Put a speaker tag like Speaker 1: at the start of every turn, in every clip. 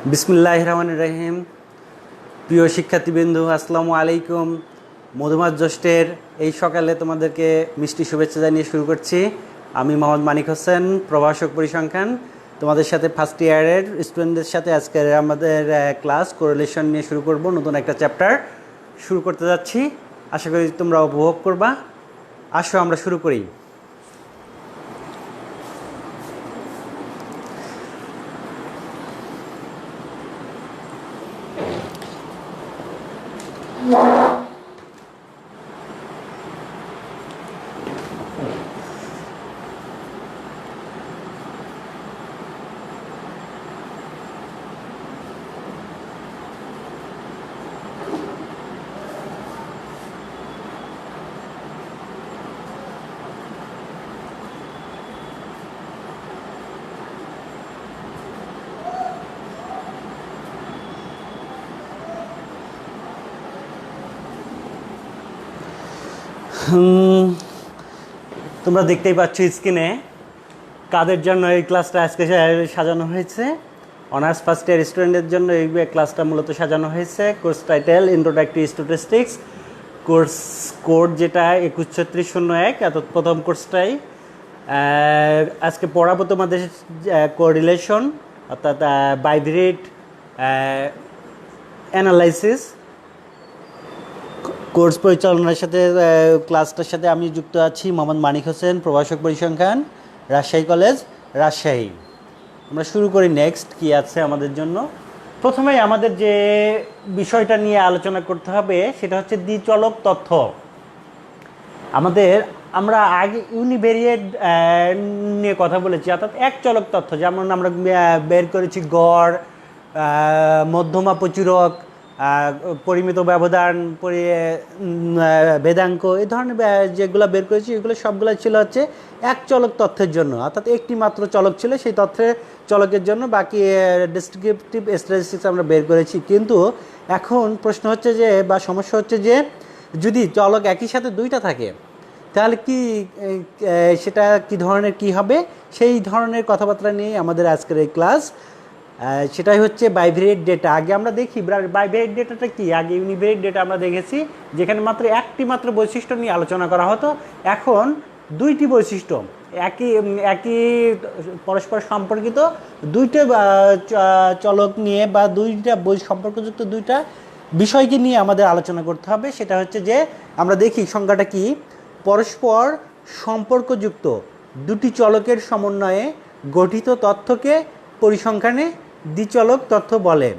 Speaker 1: বিসমিল্লাহির রহমানির রহিম। প্রিয় শিক্ষার্থীবৃন্দু, আসসালামু আলাইকুম। মধুমাস জ্যৈষ্ঠের এই সকালে তোমাদেরকে মিষ্টি শুভেচ্ছা জানিয়ে শুরু করছি। আমি মোহাম্মদ মানিক হোসেন, প্রভাষক পরিসংখ্যান। তোমাদের সাথে ফার্স্ট ইয়ারের স্টুডেন্টদের সাথে আজকে আমাদের ক্লাস কোরিলেশন নিয়ে শুরু করব। নতুন একটা চ্যাপ্টার শুরু করতে যাচ্ছি, আশা করি তোমরা উপভোগ করবা। আসো আমরা শুরু করি। তোমরা দেখতেই পাচ্ছ স্ক্রিনে কাদের জন্য এই ক্লাসটা আজকে সাজানো হয়েছে। অনার্স ফার্স্ট ইয়ার স্টুডেন্টের জন্য এই ক্লাসটা মূলত সাজানো হয়েছে। Course title introductory statistics, course code যেটা 213601, অর্থাৎ প্রথম কোর্সটাই। আজকে পড়াবো তোমাদের কোরিলেশন অর্থাৎ বাইভেরিয়েট অ্যানালাইসিস। কোর্স পরিচালনার সাথে ক্লাসটার সাথে আমি যুক্ত আছি মোহাম্মদ মানিক হোসেন, প্রভাষক পরিসংখ্যান, রাজশাহী কলেজ, রাজশাহী। আমরা শুরু করি। নেক্সট কি আছে আমাদের জন্য? প্রথমেই আমাদের যে বিষয়টা নিয়ে আলোচনা করতে হবে সেটা হচ্ছে দ্বিচলক তথ্য। আমরা আগে ইউনিভেরিয়েট নিয়ে কথা বলেছি, অর্থাৎ এক চলক তথ্য, যেমন আমরা বের করেছি গড়, মধ্যমা প্রচুরক, পরিমিত ব্যবধান, ভেদাঙ্ক, এই ধরনের যেগুলো বের করেছি এগুলো সবগুলো ছিল হচ্ছে এক চলক তথ্যের জন্য, অর্থাৎ একটি মাত্র চলক ছিল সেই তথ্যের চলকের জন্য। বাকি ডেসক্রিপটিভ স্ট্যাটিস্টিক্স আমরা বের করেছি। কিন্তু এখন প্রশ্ন হচ্ছে যে, বা সমস্যা হচ্ছে যে, যদি চলক একই সাথে দুইটা থাকে তাহলে কি সেটা কি ধরনের কি হবে, সেই ধরনের কথাবার্তা নিয়ে আমাদের আজকের এই ক্লাস। সেটাই হচ্ছে বাইভেরিয়েট ডেটা। আগে আমরা দেখি বাইভেরিয়েট ডেটাটা কি। আগে ইউনিভেরিয়েট ডেটা আমরা দেখেছি, যেখানে মাত্র একটি মাত্র বৈশিষ্ট্য নিয়ে আলোচনা করা হতো। এখন দুইটি বৈশিষ্ট্য, একই একই পরস্পর সম্পর্কিত দুইটা চলক নিয়ে বা দুইটা সম্পর্কযুক্ত দুইটা বিষয়কে নিয়ে আমাদের আলোচনা করতে হবে। সেটা হচ্ছে যে, আমরা দেখি সংজ্ঞাটা কি। পরস্পর সম্পর্কযুক্ত দুটি চলকের সমন্বয়ে গঠিত তথ্যকে পরিসংখ্যানে দ্বিচলক তথ্য বলে।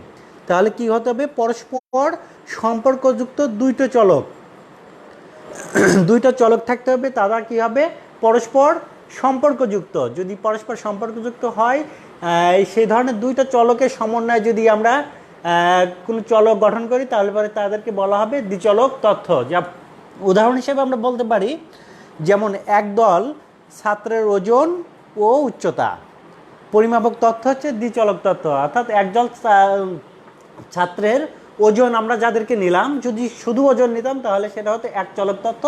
Speaker 1: তাহলে কি হতে হবে? পরস্পর সম্পর্কযুক্ত দুইটা চলক দুইটা চলক থাকতে হবে। তারা কি হবে? পরস্পর সম্পর্কযুক্ত। যদি পরস্পর সম্পর্কযুক্ত হয়, সেই ধরনের দুইটা চলকের সমন্বয়ে যদি আমরা কোনো চলক গঠন করি তাহলে পরে তাদেরকে বলা হবে দ্বিচলক তথ্য। যা উদাহরণ হিসেবে আমরা বলতে পারি, যেমন একদল ছাত্রের ওজন ও উচ্চতা পরিমাপক তথ্য হচ্ছে দ্বিচলক তথ্য। অর্থাৎ একদল ছাত্রের ওজন আমরা যাদেরকে নিলাম, যদি শুধু ওজন নিতাম তাহলে সেটা হতো এক চলক তথ্য।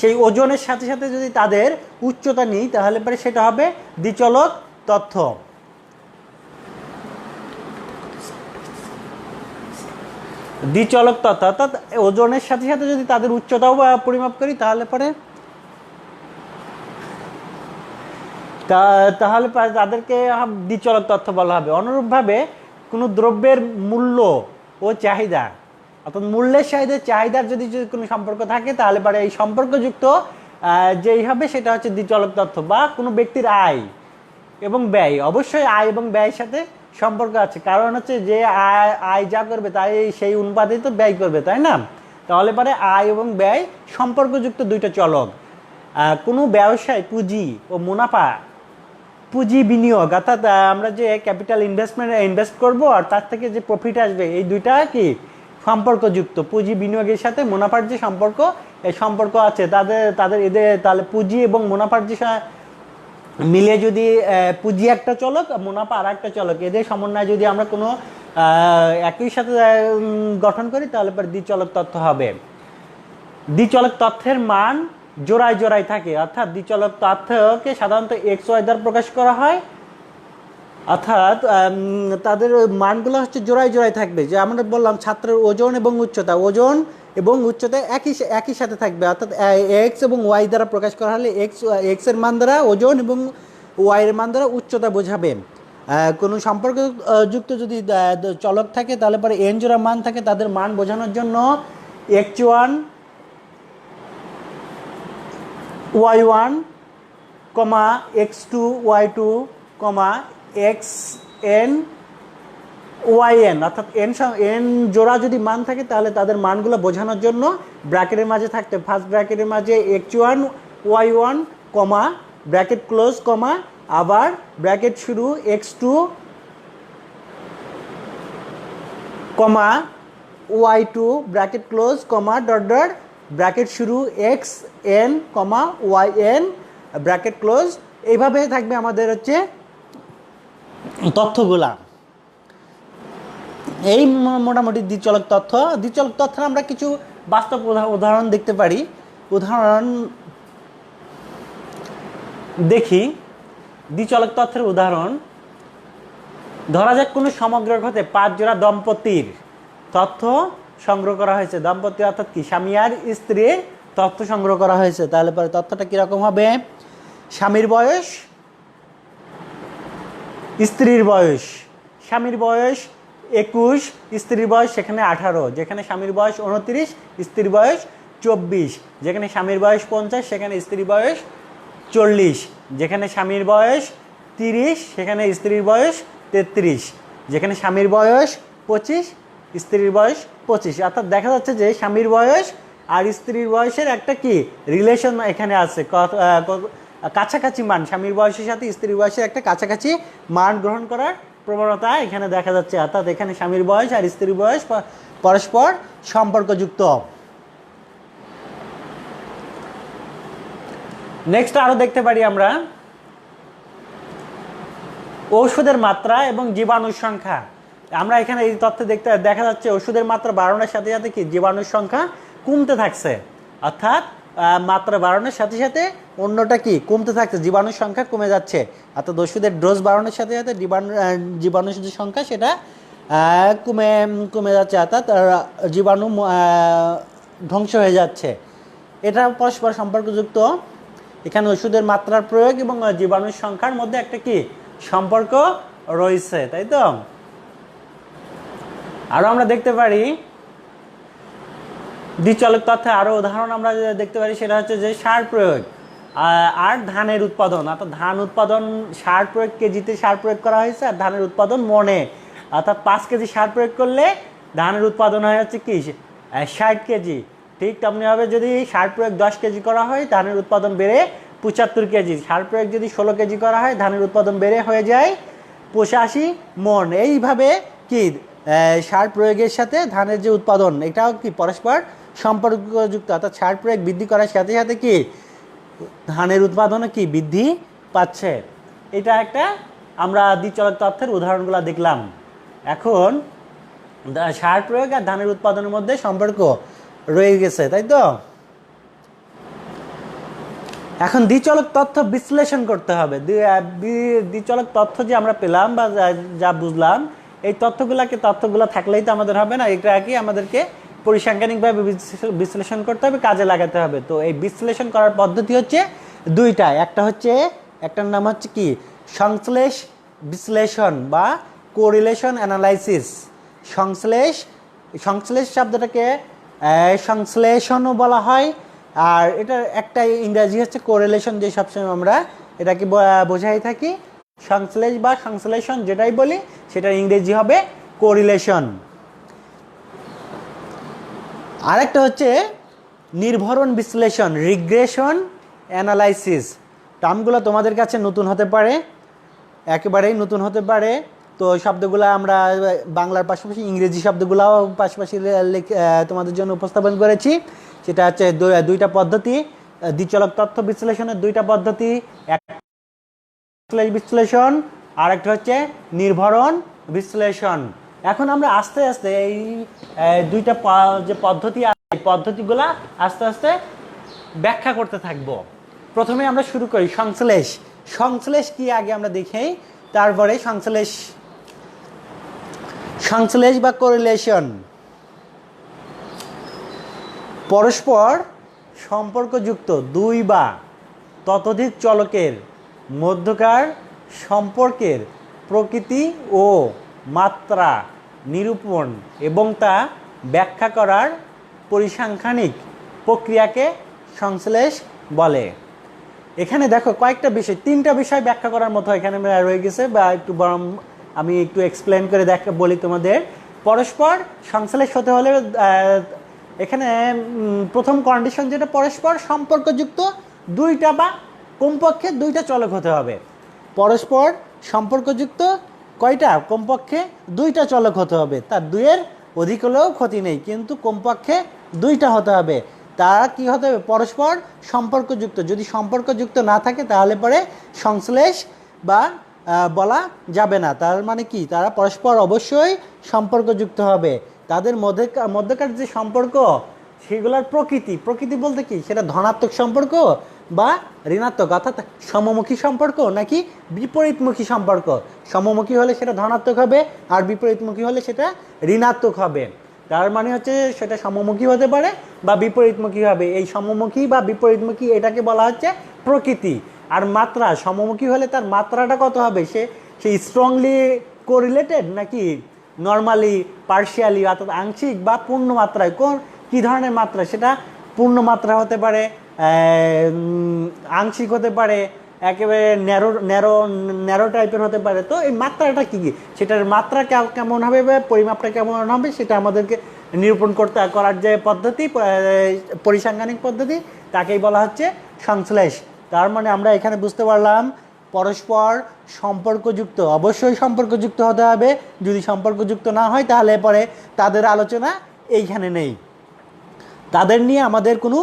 Speaker 1: সেই ওজনের সাথে সাথে যদি তাদের উচ্চতা নিই তাহলে পরে সেটা হবে দ্বিচলক তথ্য। দ্বিচলক তথ্য অর্থাৎ ওজনের সাথে সাথে যদি তাদের উচ্চতাও পরিমাপ করি তাহলে পরে তাদেরকে দ্বিচলক তথ্য বলা হবে। অনুরূপভাবে কোনো দ্রব্যের মূল্য ও চাহিদা, অর্থাৎ মূল্যের সাথে চাহিদার যদি কোনো সম্পর্ক থাকে তাহলে পরে এই সম্পর্কযুক্ত যেই হবে সেটা হচ্ছে দ্বিচলক তথ্য। বা কোনো ব্যক্তির আয় এবং ব্যয়, অবশ্যই আয় এবং ব্যয়ের সাথে সম্পর্ক আছে, কারণ হচ্ছে যে আয় যা করবে তাই সেই অনুপাতে তো ব্যয় করবে, তাই না? তাহলে পরে আয় এবং ব্যয় সম্পর্কযুক্ত দুইটা চলক। কোনো ব্যবসায় পুঁজি ও মুনাফা, পুঁজি বিনিয়োগ, অর্থাৎ আমরা যে ক্যাপিটাল ইনভেস্ট করব আর তার থেকে যে প্রফিট আসবে, এই দুইটা কি সম্পর্কযুক্ত। পুঁজি বিনিয়োগের সাথে মুনাফার যে সম্পর্ক, এই সম্পর্ক আছে এদের। তাহলে পুঁজি এবং মুনাফার যে মিলে যদি পুঁজি একটা চলক, মুনাফা আর একটা চলক, এদের সমন্বয়ে যদি আমরা কোনো একই সাথে গঠন করি তাহলে পরে দ্বিচলক তথ্য হবে। দ্বিচলক তথ্যের মান জোড়ায় জোড়ায় থাকে, অর্থাৎ দ্বিচলক তথ্যকে সাধারণত XY দ্বারা প্রকাশ করা হয়। অর্থাৎ তাদের মানগুলো হচ্ছে জোড়ায় জোড়ায় থাকবে, যে আমরা বললাম ছাত্রের ওজন এবং উচ্চতা, ওজন এবং উচ্চতা একই একই সাথে থাকবে, অর্থাৎ এক্স এবং ওয়াই দ্বারা প্রকাশ করা হলে এক্সের মান দ্বারা ওজন এবং ওয়াইয়ের মান দ্বারা উচ্চতা বোঝাবে। কোনো সম্পর্ক যুক্ত যদি চলক থাকে তাহলে পরে এন জোড়া মান থাকে, তাদের মান বোঝানোর জন্য x1 y1 কমা x2 y2 কমা xn yn, অর্থাৎ এন জোড়া যদি মান থাকে তাহলে তাদের মানগুলো বোঝানোর জন্য ব্র্যাকেটের মাঝে থাকতে, ফার্স্ট ব্র্যাকেটের মাঝে x1 y1 কমা ব্র্যাকেট ক্লোজ কমা আবার ব্র্যাকেট শুরু x2 কমা y2 bracket close comma dot dot bracket শুরু xn কমা yn ব্র্যাকেট ক্লোজ। এইভাবে থাকবে আমাদের হচ্ছে তথ্যগুলা। এই মোটামুটি দ্বিচলক তথ্য। দ্বিচলক তথ্যে আমরা কিছু বাস্তব উদাহরণ দেখতে পারি। উদাহরণ দেখি, দ্বিচলক তথ্যের উদাহরণ ধরা যাক কোনো সমগ্র ঘটে 5 জোড়া দম্পতির তথ্য সংগ্রহ করা হয়েছে। দম্পতি অর্থাৎ কি, স্বামী আর স্ত্রীর তথ্য সংগ্রহ করা হয়েছে। তাহলে পরে তথ্যটা কীরকম হবে? স্বামীর বয়স, স্ত্রীর বয়স, স্বামীর বয়স 21, স্ত্রীর বয়স সেখানে 18, যেখানে স্বামীর বয়স 29, স্ত্রীর বয়স 24, যেখানে স্বামীর বয়স 50, সেখানে স্ত্রীর বয়স 40, যেখানে স্বামীর বয়স 30, সেখানে স্ত্রীর বয়স 33, যেখানে স্বামীর বয়স 25, স্ত্রীর বয়স 25। অর্থাৎ দেখা যাচ্ছে যে স্বামীর বয়স আর স্ত্রীর বয়সের একটা কি রিলেশন এখানে আছে, কাছাকাছি মান, স্বামীর বয়সের সাথে স্ত্রীর বয়সের একটা কাছাকাছি মান গ্রহণ করার প্রবণতা এখানে দেখা যাচ্ছে। অর্থাৎ এখানে স্বামীর বয়স আর স্ত্রীর বয়স পরস্পর সম্পর্কযুক্ত। নেক্সট আরো দেখতে পারি আমরা ঔষধের মাত্রা এবং জীবাণুর সংখ্যা। আমরা এখানে এই তথ্য দেখা যাচ্ছে ওষুধের মাত্রা বাড়ানোর সাথে সাথে কি জীবাণুর সংখ্যা কমতে থাকছে, অর্থাৎ মাত্রা বাড়ানোর সাথে সাথে অন্যটা কি কমতে থাকছে, জীবাণুর সংখ্যা কমে যাচ্ছে। অর্থাৎ ওষুধের ডোজ বাড়ানোর সাথে সাথে জীবাণুর যে সংখ্যা সেটা কমে যাচ্ছে, অর্থাৎ জীবাণু ধ্বংস হয়ে যাচ্ছে। এটা পরস্পর সম্পর্কযুক্ত। এখানে ওষুধের মাত্রার প্রয়োগ এবং জীবাণুর সংখ্যার মধ্যে একটা কি সম্পর্ক রয়েছে, তাই তো? আরও আমরা দেখতে পারি দ্বিচলক তথ্যে আরও উদাহরণ আমরা দেখতে পারি, সেটা হচ্ছে যে সার প্রয়োগ আর ধানের উৎপাদন। অর্থাৎ ধান উৎপাদন সার প্রয়োগ কেজিতে সার প্রয়োগ করা হয়েছে, আর ধানের উৎপাদন মনে, অর্থাৎ 5 কেজি সার প্রয়োগ করলে ধানের উৎপাদন হয় হচ্ছে কি 60 কেজি। ঠিক তেমনিভাবে যদি সার প্রয়োগ 10 কেজি করা হয় ধানের উৎপাদন বেড়ে 75 কেজি। সার প্রয়োগ যদি 16 কেজি করা হয় ধানের উৎপাদন বেড়ে হয়ে যায় 85 মন। এইভাবে কি সার প্রয়োগের সাথে ধানের যে উৎপাদন এটাও কি পরস্পর সম্পর্কযুক্ত। অর্থাৎ সার প্রয়োগ বৃদ্ধি করার সাথে সাথে কি ধানের উৎপাদনও কি বৃদ্ধি পাচ্ছে। এটা একটা আমরা দ্বিচলক তথ্যের উদাহরণগুলো দেখলাম। এখন সার প্রয়োগ আর ধানের উৎপাদনের মধ্যে সম্পর্ক রয়ে গেছে, তাই তো? এখন দ্বিচলক তথ্য বিশ্লেষণ করতে হবে। দ্বিচলক তথ্য যে আমরা পেলাম বা যা বুঝলাম, এই তথ্যগুলো থাকলেই তো আমাদের হবে না, এটা কি আমাদেরকে পরিসাংখ্যানিকভাবে বিশ্লেষণ করতে হবে, কাজে লাগাতে হবে। তো এই বিশ্লেষণ করার পদ্ধতি হচ্ছে দুইটা। একটার নাম হচ্ছে কি সংশ্লেষ বিশ্লেষণ বা কোরিলেশন অ্যানালাইসিস। সংশ্লেষ শব্দটাকে সংশ্লেষণও বলা হয়, আর এটার একটা ইংরাজি হচ্ছে কোরিলেশন, যে সবসময় আমরা এটাকে বোঝাই থাকি। সংশ্লেষ বা সংশ্লেষণ যেটাই বলি সেটার ইংরেজি হবে কোরিলেশন। আরেকটা হচ্ছে নির্ভরণ বিশ্লেষণ, রিগ্রেশন অ্যানালাইসিস। টার্মগুলো তোমাদের কাছে নতুন হতে পারে, একেবারেই নতুন হতে পারে। তো শব্দগুলো আমরা বাংলার পাশাপাশি ইংরেজি শব্দগুলোও পাশাপাশি তোমাদের জন্য উপস্থাপন করেছি। সেটা হচ্ছে দুইটা পদ্ধতি, দ্বিচলক তথ্য বিশ্লেষণের দুইটা পদ্ধতি, বিশ্লেষণ আর একটা হচ্ছে নির্ভরণ বিশ্লেষণ। এখন আমরা আস্তে আস্তে এই দুইটা যে পদ্ধতি আছে এই পদ্ধতিগুলা আস্তে আস্তে ব্যাখ্যা করতে থাকব। প্রথমে আমরা শুরু করি সংশ্লেষ। সংশ্লেষ কি আগে আমরা দেখি। তারপরে সংশ্লেষ, সংশ্লেষ বা কোরিলেশন, পরস্পর সম্পর্কযুক্ত দুই বা ততোধিক চলকের মধ্যকার সম্পর্কের প্রকৃতি ও মাত্রা নিরূপণ এবং তা ব্যাখ্যা করার পরিসাংখ্যানিক প্রক্রিয়াকে সংশ্লেষ বলে। এখানে দেখো কয়েকটা বিষয়, তিনটা বিষয় ব্যাখ্যা করার মতো এখানে রয়ে গেছে, বা একটু বরং আমি একটু এক্সপ্লেন করে বলি তোমাদের। পরস্পর সংশ্লেষ হতে হলে এখানে প্রথম কন্ডিশন যেটা, পরস্পর সম্পর্কযুক্ত দুইটা বা কমপক্ষে দুইটা চলক হতে হবে। পরস্পর সম্পর্কযুক্ত কয়টা? কমপক্ষে দুইটা চলক হতে হবে। তার দুইয়ের অধিক হলেও ক্ষতি নেই, কিন্তু কমপক্ষে দুইটা হতে হবে। তারা কি হতে হবে? পরস্পর সম্পর্কযুক্ত। যদি সম্পর্কযুক্ত না থাকে তাহলে পরে সংশ্লেষ বা বলা যাবে না। তার মানে কি? তারা পরস্পর অবশ্যই সম্পর্কযুক্ত হবে। তাদের মধ্যকার যে সম্পর্ক সেগুলোর প্রকৃতি বলতে কি? সেটা ধনাত্মক সম্পর্ক বা ঋণাত্মক, অর্থাৎ সমমুখী সম্পর্ক নাকি বিপরীতমুখী সম্পর্ক। সমমুখী হলে সেটা ধনাত্মক হবে, আর বিপরীতমুখী হলে সেটা ঋণাত্মক হবে। তার মানে হচ্ছে সেটা সমমুখী হতে পারে বা বিপরীতমুখী হবে। এই সমমুখী বা বিপরীতমুখী এটাকে বলা হচ্ছে প্রকৃতি। আর মাত্রা, সমমুখী হলে তার মাত্রাটা কত হবে? সে স্ট্রংলি কোরিলেটেড নাকি নর্মালি পার্শিয়ালি, অর্থাৎ আংশিক বা পূর্ণ মাত্রায়। কী ধরনের মাত্রা? সেটা পূর্ণ মাত্রা হতে পারে, আংশিক হতে পারে, একেবারে ন্যারো টাইপের হতে পারে। তো এই মাত্রাটা কী, সেটার মাত্রা কেমন হবে বা পরিমাপটা কেমন হবে সেটা আমাদেরকে নিরূপণ করার যে পদ্ধতি, পরিসাংখ্যানিক পদ্ধতি, তাকেই বলা হচ্ছে সংশ্লেষ। তার মানে আমরা এখানে বুঝতে পারলাম পরস্পর সম্পর্কযুক্ত, অবশ্যই সম্পর্কযুক্ত হতে হবে। যদি সম্পর্কযুক্ত না হয় তাহলে পরে তাদের আলোচনা এইখানে নেই, তাদের নিয়ে আমাদের কোনো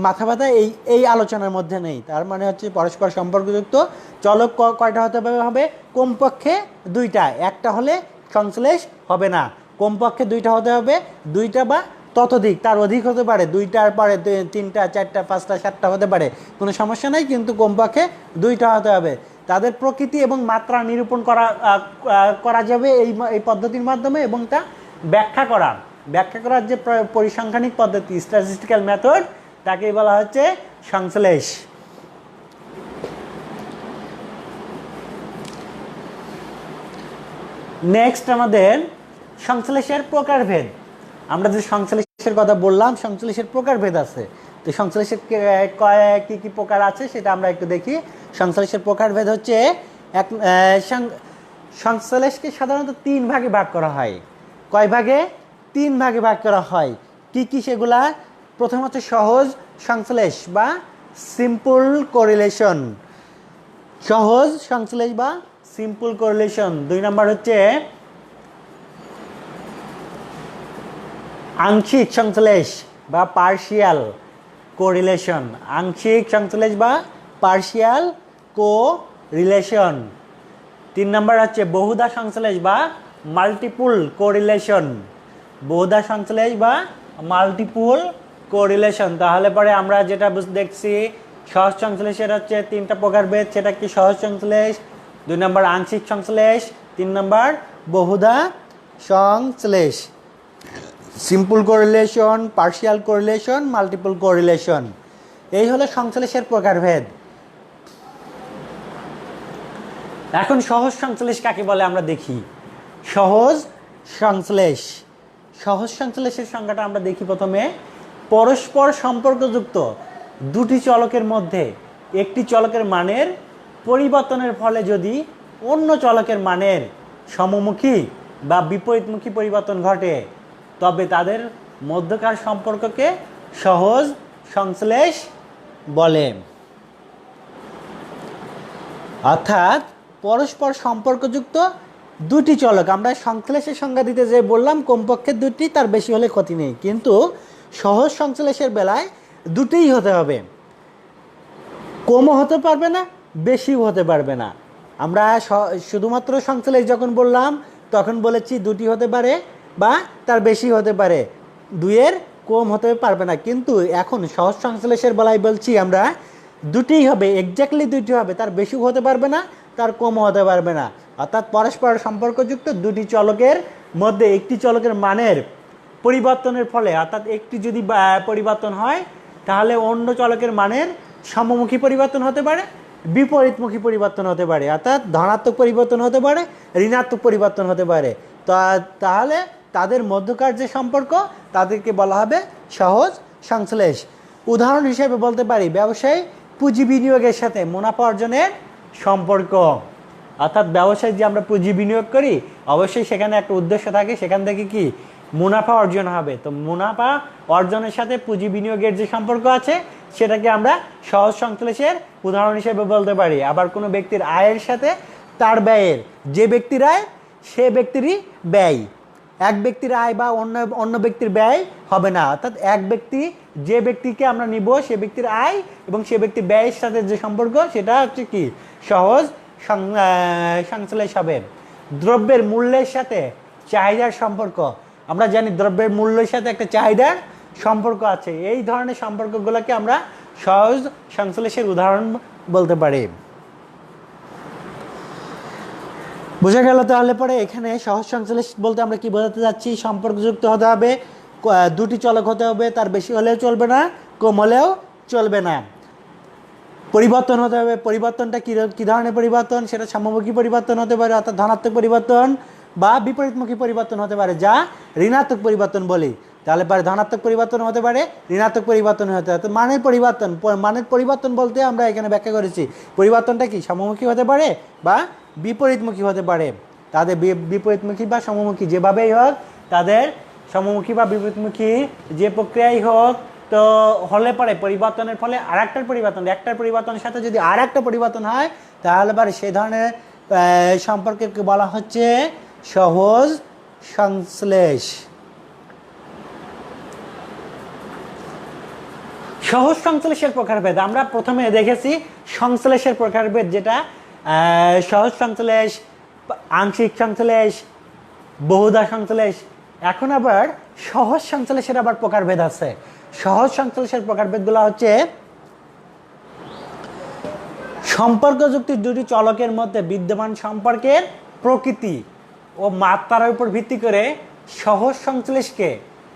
Speaker 1: মাথা ব্যথা এই আলোচনার মধ্যে নেই। তার মানে হচ্ছে পরস্পর সম্পর্কযুক্ত চলক কয়টা হতে হবে? কমপক্ষে দুইটা। একটা হলে সংশ্লেষ হবে না, কমপক্ষে দুইটা হতে হবে। দুইটা বা ততোধিক, তার অধিক হতে পারে, দুইটার পরে তিনটা, চারটা, পাঁচটা, সাতটা হতে পারে, কোনো সমস্যা নাই, কিন্তু কমপক্ষে দুইটা হতে হবে। তাদের প্রকৃতি এবং মাত্রা নিরূপণ করা যাবে এই পদ্ধতির মাধ্যমে, এবং তা ব্যাখ্যা করার যে পরিসংখ্যানিক পদ্ধতি, স্ট্যাটিস্টিক্যাল মেথড, তাকেই বলা হচ্ছে সংশ্লেষ। নেক্সট আমাদের সংশ্লেষের প্রকারভেদ। আমরা যে সংশ্লেষের কথা বললাম, সংশ্লেষের প্রকারভেদ আছে। তো সংশ্লেষের কি প্রকার আছে সেটা আমরা একটু দেখি। সংশ্লেষের প্রকারভেদ হচ্ছে, সংশ্লেষকে সাধারণত তিন ভাগে ভাগ করা হয়। কয় ভাগে? তিন ভাগে ভাগ করা হয়। কি সেগুলা? প্রথম হচ্ছে সহজ সংশ্লেষ বা সিম্পল কোরিলেশন, সহজ সংশ্লেষ বা সিম্পল কোরিলেশন। দুই নম্বর হচ্ছে আংশিক সংশ্লেষ বা পার্শিয়াল কোরিলেশন, আংশিক সংশ্লেষ বা পার্শিয়াল কোরিলেশন। তিন নম্বর হচ্ছে বহুধা সংশ্লেষ বা মাল্টিপুল কোরিলেশন, বহুধা সংশ্লেষ বা মাল্টিপুল কোরিলেশন। তাহলে পরে আমরা যেটা দেখছি, সহজ সংশ্লেষের হচ্ছে তিনটা প্রকারভেদ। সেটা কি? সহজ সংশ্লেষ, দুই নম্বর আংশিক সংশ্লেষ, তিন নম্বর বহুধা সংশ্লেষ। Simple correlation, partial correlation, multiple correlation, এই হলো সংশ্লেষের প্রকারভেদ। এখন সহজ সংশ্লেষ কাকে বলে আমরা দেখি। সহজ সংশ্লেষের সংজ্ঞাটা আমরা দেখি প্রথমে। পরস্পর সম্পর্কযুক্ত দুটি চলকের মধ্যে একটি চলকের মানের পরিবর্তনের ফলে যদি অন্য চলকের মানের সমমুখী বা বিপরীতমুখী পরিবর্তন ঘটে, তবে তাদের মধ্যকার সম্পর্ককে সহজ সংশ্লেষ বলে। অর্থাৎ পরস্পর সম্পর্কযুক্ত দুটি চলক, আমরা সংশ্লেষের সংজ্ঞা দিতে যে বললাম কমপক্ষে দুটি, তার বেশি হলে ক্ষতি নেই, কিন্তু সহজ সংশ্লেষের বেলায় দুটিই হতে হবে, কমও হতে পারবে না, বেশিও হতে পারবে না। আমরা শুধুমাত্র সংশ্লেষ যখন বললাম তখন বলেছি দুটি হতে পারে বা তার বেশি হতে পারে, দুইয়ের কম হতে পারবে না। কিন্তু এখন সহজ সংশ্লেষের বেলায় বলছি আমরা দুটিই হবে, এক্স্যাক্টলি দুটি হবে, তার বেশিও হতে পারবে না, তার কমও হতে পারবে না। অর্থাৎ পরস্পর সম্পর্কযুক্ত দুটি চলকের মধ্যে একটি চলকের মানের পরিবর্তনের ফলে, অর্থাৎ একটি যদি পরিবর্তন হয় তাহলে অন্য চলকের মানের সমমুখী পরিবর্তন হতে পারে, বিপরীতমুখী পরিবর্তন হতে পারে, অর্থাৎ ধনাত্মক পরিবর্তন হতে পারে, ঋণাত্মক পরিবর্তন হতে পারে। তাহলে তাদের মধ্যকার যে সম্পর্ক তাদেরকে বলা হবে সহজ সংশ্লেষ। উদাহরণ হিসেবে বলতে পারি ব্যবসায় পুঁজি বিনিয়োগের সাথে মুনাফা অর্জনের সম্পর্ক। অর্থাৎ ব্যবসায় যে আমরা পুঁজি বিনিয়োগ করি অবশ্যই সেখানে একটা উদ্দেশ্য থাকে, সেখান থেকে কি মুনাফা অর্জন হবে। তো মুনাফা অর্জনের সাথে পুঁজি বিনিয়োগের যে সম্পর্ক আছে সেটাকে আমরা সহজ সংশ্লেষের উদাহরণ হিসেবে বলতে পারি। আবার কোনো ব্যক্তির আয়ের সাথে তার ব্যয়ের, যে ব্যক্তির আয় সে ব্যক্তিরই ব্যয়, এক ব্যক্তির আয় বা অন্য ব্যক্তির ব্যয় হবে না। অর্থাৎ এক ব্যক্তি, যে ব্যক্তিকে আমরা নিব সে ব্যক্তির আয় এবং সে ব্যক্তির ব্যয়ের সাথে যে সম্পর্ক সেটা হচ্ছে কি সহজ সংশ্লেষ হবে। দ্রব্যের মূল্যের সাথে চাহিদার সম্পর্ক, আমরা জানি দ্রব্যের মূল্যের সাথে একটা চাহিদার সম্পর্ক আছে। এই ধরনের সম্পর্কগুলোকে আমরা সহজ সংশ্লেষের উদাহরণ বলতে পারি। বোঝা গেল তাহলে পরে এখানে সহজ সংশ্লেষ বলতে আমরা কি বোঝাতে যাচ্ছি? সম্পর্কযুক্ত হতে হবে, দুটি চলক হতে হবে, তার বেশি হলেও চলবে না, কম হলেও চলবে না। পরিবর্তন হতে হবে, পরিবর্তনটা কী ধরনের পরিবর্তন? সেটা সমমুখী পরিবর্তন হতে পারে, অর্থাৎ ধনাত্মক পরিবর্তন, বা বিপরীতমুখী পরিবর্তন হতে পারে, যা ঋণাত্মক পরিবর্তন বলি। তাহলে পরে ধনাত্মক পরিবর্তন হতে পারে, ঋণাত্মক পরিবর্তন হতে পারে। মানের পরিবর্তন, মানের পরিবর্তন বলতে আমরা এখানে ব্যাখ্যা করেছি পরিবর্তনটা কি সমমুখী হতে পারে বা বিপরীতমুখী হতে পারে। তাদের বিপরীতমুখী বা সমমুখী যেভাবেই হোক, তাদের সমমুখী বা বিপরীতমুখী যে প্রক্রিয়াই হোক, তো হলে পরে পরিবর্তনের ফলে আরেকটার পরিবর্তন, একটার পরিবর্তনের সাথে যদি আর একটা পরিবর্তন হয় তাহলে পরে সেই ধরনের সম্পর্কে বলা হচ্ছে সহজ সংশ্লেষ। সহজ সংশ্লেষের প্রকারভেদ আমরা প্রথমে দেখেছি। সংশ্লেষের প্রকারভেদ যেটা সহজ সংশ্লেষ, আংশিক সংশ্লেষ, বহুধা সংশ্লেষ। এখন আবার সহজ সংশ্লেষের আবার প্রকারভেদ আছে। সহজ সংশ্লেষের প্রকারভেদগুলো হচ্ছে সম্পর্কযুক্ত দুটি চলকের মধ্যে বিদ্যমান সম্পর্কের প্রকৃতি ও মাত্রার উপর ভিত্তি করে সহজ সংশ্লেষকে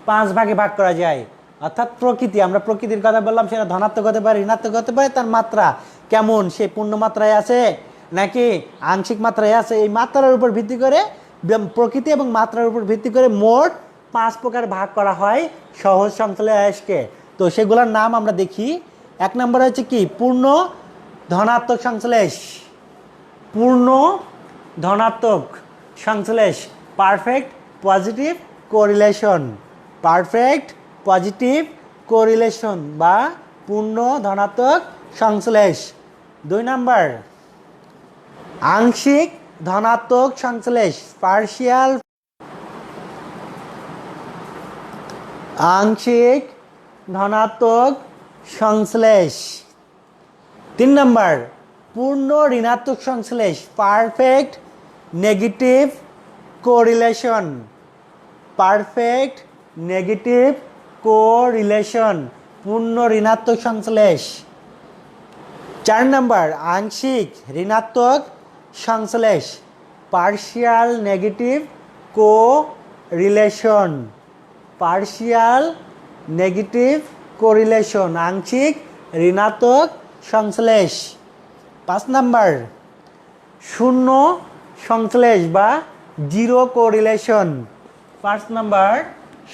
Speaker 1: 5 ভাগে ভাগ করা যায়। অর্থাৎ প্রকৃতি, আমরা প্রকৃতির কথা বললাম, সেটা ধনাত্মক হতে পারে, ঋণাত্মক হতে পারে, তার মাত্রা কেমন, সে পূর্ণ মাত্রায় আছে নাকি আংশিক মাত্রায় আছে, এই মাত্রার উপর ভিত্তি করে, প্রকৃতি এবং মাত্রার উপর ভিত্তি করে মোট 5 প্রকার ভাগ করা হয় সহজ সংশ্লেষকে। তো সেগুলোর নাম আমরা দেখি। 1 নম্বরে হচ্ছে কি পূর্ণ ধনাত্মক সংশ্লেষ, পূর্ণ ধনাত্মক সংশ্লেষ, perfect positive correlation, perfect positive correlation বা পূর্ণ ধনাত্মক সংশ্লেষ। 2 নম্বর আংশিক ধনাত্মক সংশ্লেষ, পার্শিয়াল, আংশিক ধনাত্মক সংশ্লেষ। 3 নম্বর পূর্ণ ঋণাত্মক সংশ্লেষ, perfect negative correlation, perfect negative correlation, পূর্ণ ঋণাত্মক সংশ্লেষ। 4 নম্বর আংশিক ঋণাত্মক সংশ্লেষ, partial negative correlation, partial negative correlation, আংশিক ঋণাত্মক সংশ্লেষ। 5 নম্বর শূন্য সংশ্লেষ বা জিরো কোরিলেশন, 5 নম্বর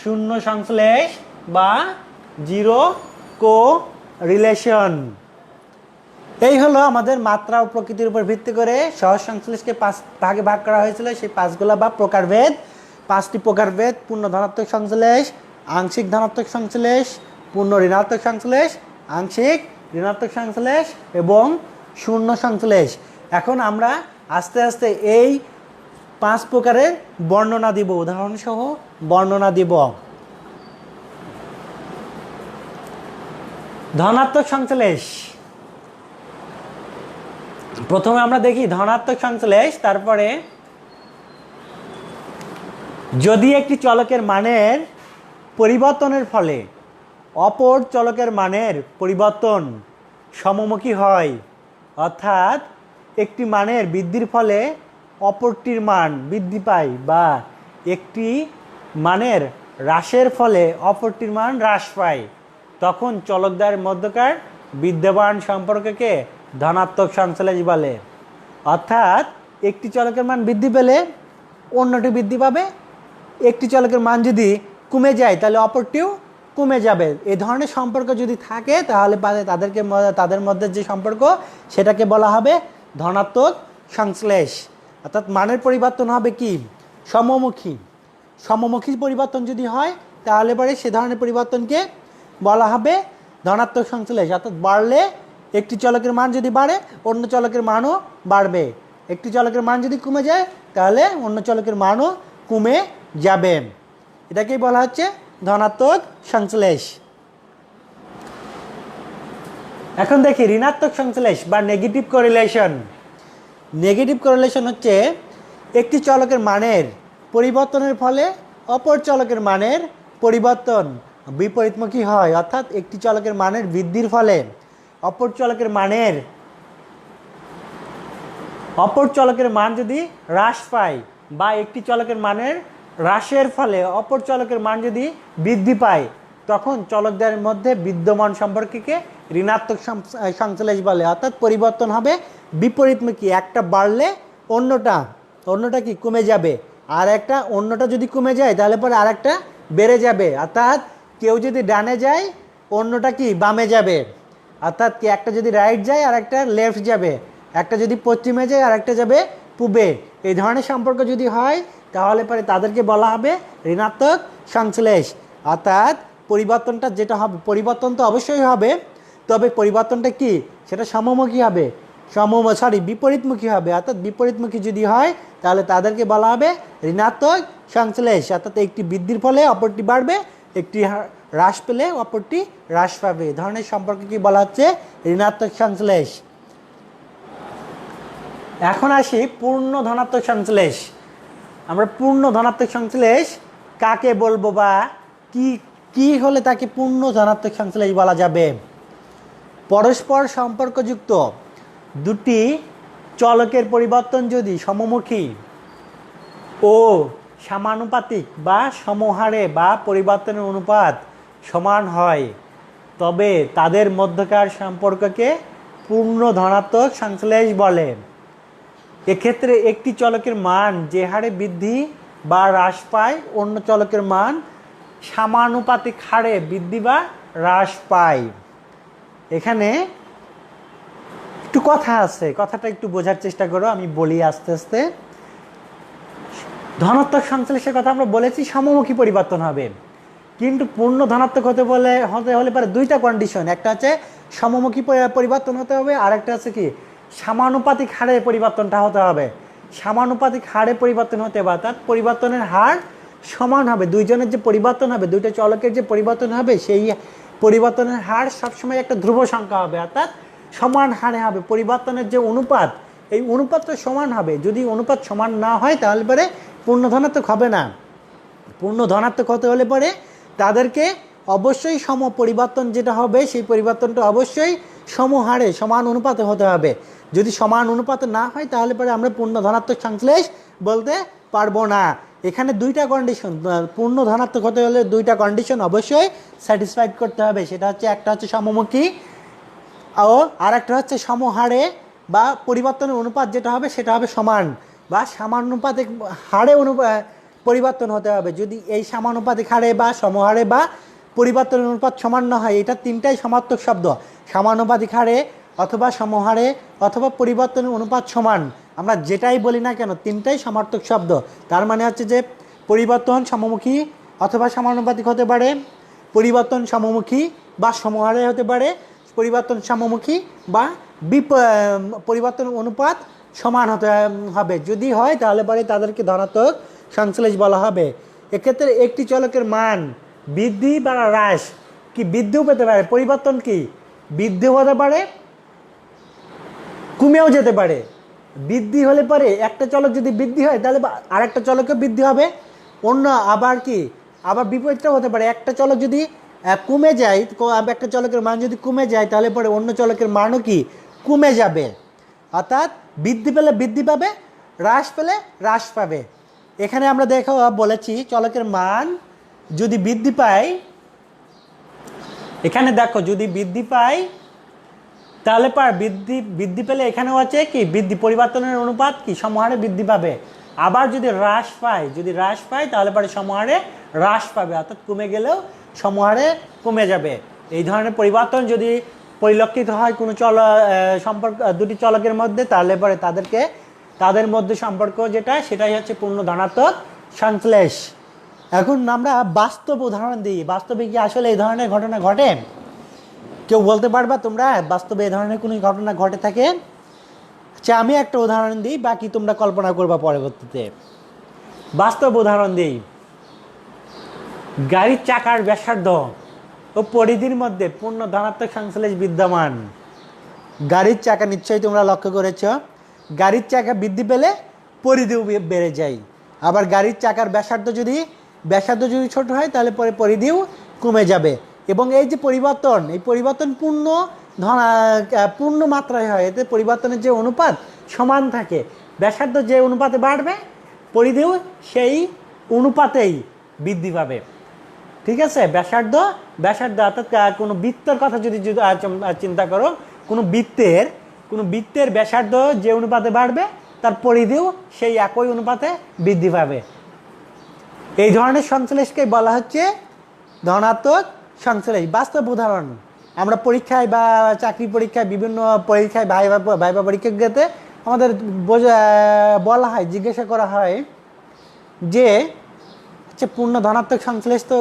Speaker 1: শূন্য সংশ্লেষ বা জিরো কোরিলেশন। এই হলো আমাদের মাত্রা ও প্রকৃতির উপর ভিত্তি করে সহজ সংশ্লেষকে 5 ভাগে ভাগ করা হয়েছিল। সেই 5গুলো বা প্রকারভেদ, 5টি প্রকারভেদ: পূর্ণ ধনাত্মক সংশ্লেষ, আংশিক ধনাত্মক সংশ্লেষ, পূর্ণ ঋণাত্মক সংশ্লেষ, আংশিক ঋণাত্মক সংশ্লেষ এবং শূন্য সংশ্লেষ। এখন আমরা আস্তে আস্তে এই 5 প্রকারের বর্ণনা দিব, উদাহরণসহ বর্ণনা দিব। ধনাত্মক সংশ্লেষ, প্রথমে আমরা দেখি ধনাত্মক সংশ্লেষ। তারপরে যদি একটি চলকের মানের পরিবর্তনের ফলে অপর চলকের মানের পরিবর্তন সমমুখী হয়, অর্থাৎ একটি মানের বৃদ্ধির ফলে অপরটির মান বৃদ্ধি পায় বা একটি মানের হ্রাসের ফলে অপরটির মান হ্রাস পায়, তখন চলকদ্বয়ের মধ্যকার বিদ্যমান সম্পর্ককে ধনাত্মক সংশ্লেষ বলে। অর্থাৎ একটি চলকের মান বৃদ্ধি পেলে অন্যটি বৃদ্ধি পাবে, একটি চলকের মান যদি কমে যায় তাহলে অপরটিও কমে যাবে। এই ধরনের সম্পর্ক যদি থাকে তাহলে তাদের মধ্যে যে সম্পর্ক সেটাকে বলা হবে ধনাত্মক সংশ্লেষ। অর্থাৎ মানের পরিবর্তন হবে কি সমমুখী পরিবর্তন যদি হয় তাহলে পরে সে ধরনের পরিবর্তনকে বলা হবে ধনাত্মক সংশ্লেষ। অর্থাৎ বাড়লে একটি চলকের মান যদি বাড়ে অন্য চলকের মানও বাড়বে, একটি চলকের মান যদি কমে যায় তাহলে অন্য চলকের মানও কমে যাবে। এটাকেই বলা হচ্ছে ধনাত্মক সংশ্লেষ। এখন দেখি ঋণাত্মক সংশ্লেষ বা নেগেটিভ কোরিলেশন। নেগেটিভ কোরিলেশন হচ্ছে একটি চলকের মানের পরিবর্তনের ফলে অপর চলকের মানের পরিবর্তন বিপরীতমুখী হয়। অর্থাৎ একটি চলকের মানের বৃদ্ধির ফলে অপর চলকের মান যদি হ্রাস পায় বা একটি চলকের মানের হ্রাসের ফলে অপর চলকের মান যদি বৃদ্ধি পায়, তখন চলকদ্বয়ের মধ্যে বিদ্যমান সম্পর্ককে ঋণাত্মক সংশ্লেষ বলে। অর্থাৎ পরিবর্তন হবে বিপরীতমুখী, একটা বাড়লে অন্যটা কি কমে যাবে, আর অন্যটা যদি কমে যায় তাহলে পরে আরেকটা বেড়ে যাবে। অর্থাৎ কেউ যদি ডানে যায় অন্যটা কি বামে যাবে, অর্থাৎ কি একটা যদি রাইট যায় আর একটা লেফট যাবে, একটা যদি পশ্চিমে যায় আর একটা যাবে পূবে। এই ধরনের সম্পর্ক যদি হয় তাহলে পরে তাদেরকে বলা হবে ঋণাত্মক সংশ্লেষ। অর্থাৎ পরিবর্তনটা যেটা হবে, পরিবর্তন তো অবশ্যই হবে, তবে পরিবর্তনটা কি সেটা সমমুখী হবে, বিপরীতমুখী হবে। অর্থাৎ বিপরীতমুখী যদি হয় তাহলে তাদেরকে বলা হবে ঋণাত্মক সংশ্লেষ। অর্থাৎ একটি বৃদ্ধির ফলে অপরটি বাড়বে, একটি হ্রাস পেলে অপরটি হ্রাস পাবে। এই ধরনের সম্পর্ককে বলা হচ্ছে ঋণাত্মক সংশ্লেষ। এখন আসি পূর্ণ ধনাত্মক সংশ্লেষ। আমরা পূর্ণ ধনাত্মক সংশ্লেষ কাকে বলবো বা কি হলে তাকে পূর্ণ ধনাত্মক সংশ্লেষ বলা যাবে? পরস্পর সম্পর্কযুক্ত দুটি চলকের পরিবর্তন যদি সমমুখী ও সমানুপাতিক বা সমহারে বা পরিবর্তনের অনুপাত সমান হয় তবে তাদের মধ্যকার সম্পর্ককে পূর্ণ ধনাত্মক সংশ্লেষ বলে। এক্ষেত্রে একটি চলকের মান যে হারে বৃদ্ধি বা হ্রাস পায় অন্য চলকের মান সমানুপাতিক হারে বৃদ্ধি বা হ্রাস পায়। এখানে একটু কথা আছে, কথাটা একটু বোঝার চেষ্টা করো, আমি বলি আস্তে আস্তে। ধনাত্মক সংশ্লেষের কথা আমরা বলেছি সমমুখী পরিবর্তন হবে, কিন্তু পূর্ণ ধনাত্মক হতে হলে পরে দুইটা কন্ডিশন, একটা হচ্ছে সমমুখী পরিবর্তন হতে হবে, আর একটা হচ্ছে কি সমানুপাতিক হারে পরিবর্তনটা হতে হবে। সমানুপাতিক হারে পরিবর্তন হতে হবে, অর্থাৎ পরিবর্তনের হার সমান হবে, দুইজনের যে পরিবর্তন হবে, দুইটা চলকের যে পরিবর্তন হবে সেই পরিবর্তনের হার সবসময় একটা ধ্রুব সংখ্যা হবে, অর্থাৎ সমান হারে হবে। পরিবর্তনের যে অনুপাত, এই অনুপাতটা সমান হবে। যদি অনুপাত সমান না হয় তাহলে পরে পূর্ণ ধনাত্মক হবে না। পূর্ণ ধনাত্মক হতে হলে পরে তাদেরকে অবশ্যই সম পরিবর্তন যেটা হবে সেই পরিবর্তনটা অবশ্যই সমহারে সমান অনুপাতে হতে হবে। যদি সমান অনুপাতে না হয় তাহলে পরে আমরা পূর্ণ ধনাত্মক সংশ্লেষ বলতে পারবো না। এখানে দুইটা কন্ডিশন, পূর্ণ ধনাত্মক হতে হলে দুইটা কন্ডিশন অবশ্যই স্যাটিসফাইড করতে হবে। সেটা হচ্ছে একটা হচ্ছে সমমুখী ও আর একটা হচ্ছে সমহারে বা পরিবর্তনের অনুপাত যেটা হবে সেটা হবে সমান বা সমানুপাতিক হারে পরিবর্তন হতে হবে। যদি এই সমানুপাতিক হারে বা সমহারে বা পরিবর্তনের অনুপাত সমান না হয়, এটা তিনটাই সমার্থক শব্দ, সমানুপাতিক হারে অথবা সমহারে অথবা পরিবর্তনের অনুপাত সমান, আমরা যেটাই বলি না কেন তিনটাই সমার্থক শব্দ। তার মানে হচ্ছে যে পরিবর্তন সমমুখী অথবা সমানুপাতিক হতে পারে, পরিবর্তন সমমুখী বা সমহারে হতে পারে, পরিবর্তন সমমুখী বা পরিবর্তন অনুপাত সমান হতে হবে। যদি হয় তাহলে পরে তাদেরকে ধনাত্মক সংশ্লেষ বলা হবে। এক্ষেত্রে একটি চলকের মান বৃদ্ধি বা হ্রাস কি বৃদ্ধিও পেতে পারে, পরিবর্তন কি বৃদ্ধিও হতে পারে কমেও যেতে পারে। বৃদ্ধি হলে পরে একটা চলক যদি বৃদ্ধি হয় তাহলে আরেকটা চলকেও বৃদ্ধি হবে, অন্য আবার বিপরীতটাও হতে পারে। একটা চলক যদি কমে যায়, একটা চলকের মান যদি কমে যায় তাহলে পরে অন্য চলকের মানও কি কমে যাবে। অর্থাৎ বৃদ্ধি পেলে বৃদ্ধি পাবে, হ্রাস পেলে হ্রাস পাবে। এখানে আমরা দেখো বলেছি চলকের মান যদি বৃদ্ধি পায়, এখানে দেখো যদি বৃদ্ধি পায় তাহলে বৃদ্ধি পেলে এখানেও আছে কি বৃদ্ধি পরিবর্তনের অনুপাত কি সমহারে বৃদ্ধি পাবে। আবার যদি হ্রাস পায় তাহলে পরে সমহারে হ্রাস পাবে, অর্থাৎ কমে গেলেও সমহারে কমে যাবে। এই ধরনের পরিবর্তন যদি পরিলক্ষিত হয় কোনো সম্পর্ক দুটি চলকের মধ্যে, তাহলে পরে তাদের মধ্যে সম্পর্ক যেটা সেটাই হচ্ছে পূর্ণ ধনাত্মক সংশ্লেষ। এখন আমরা বাস্তব উদাহরণ দিই, বাস্তবে কি আসলে এই ধরনের ঘটনা ঘটে? কেউ বলতে পারবা তোমরা বাস্তবে এই ধরনের কোনো ঘটনা ঘটে থাকে? আচ্ছা, আমি একটা উদাহরণ দিই, বাকি তোমরা কল্পনা করবা পরবর্তীতে। বাস্তব উদাহরণ দিই, গাড়ির চাকার ব্যাসার্ধ ও পরিধির মধ্যে পূর্ণ ধনাত্মক সংশ্লেষ বিদ্যমান। গাড়ির চাকা নিশ্চয়ই তোমরা লক্ষ্য করেছ, গাড়ির চাকা বৃদ্ধি পেলে পরিধিও বেড়ে যায়। আবার গাড়ির চাকার ব্যাসার্ধ যদি ছোট হয় তাহলে পরে পরিধিও কমে যাবে। এবং এই যে পরিবর্তন, এই পরিবর্তন পূর্ণ মাত্রায় হয়, এতে পরিবর্তনের যে অনুপাত সমান থাকে। ব্যাসার্ধ যে অনুপাতে বাড়বে পরিধিও সেই অনুপাতেই বৃদ্ধি পাবে। ঠিক আছে, ব্যাসার্ধ অর্থাৎ কোনো বৃত্তের কথা যদি চিন্তা করো, কোনো বৃত্তের ব্যাসার্ধ যে অনুপাতে বাড়বে তার পরিধিও সেই একই অনুপাতে বৃদ্ধি পাবে। এই ধরনের সংশ্লেষকে বলা হচ্ছে ধনাত্মক সংশ্লেষ। বাস্তব উদাহরণ আমরা পরীক্ষায় বা চাকরি পরীক্ষায়, বিভিন্ন পরীক্ষায়, ভাইবা পরীক্ষাতে আমাদের বলা হয়, জিজ্ঞাসা করা হয় যে আচ্ছা পূর্ণ ধনাত্মক সংশ্লেষ তো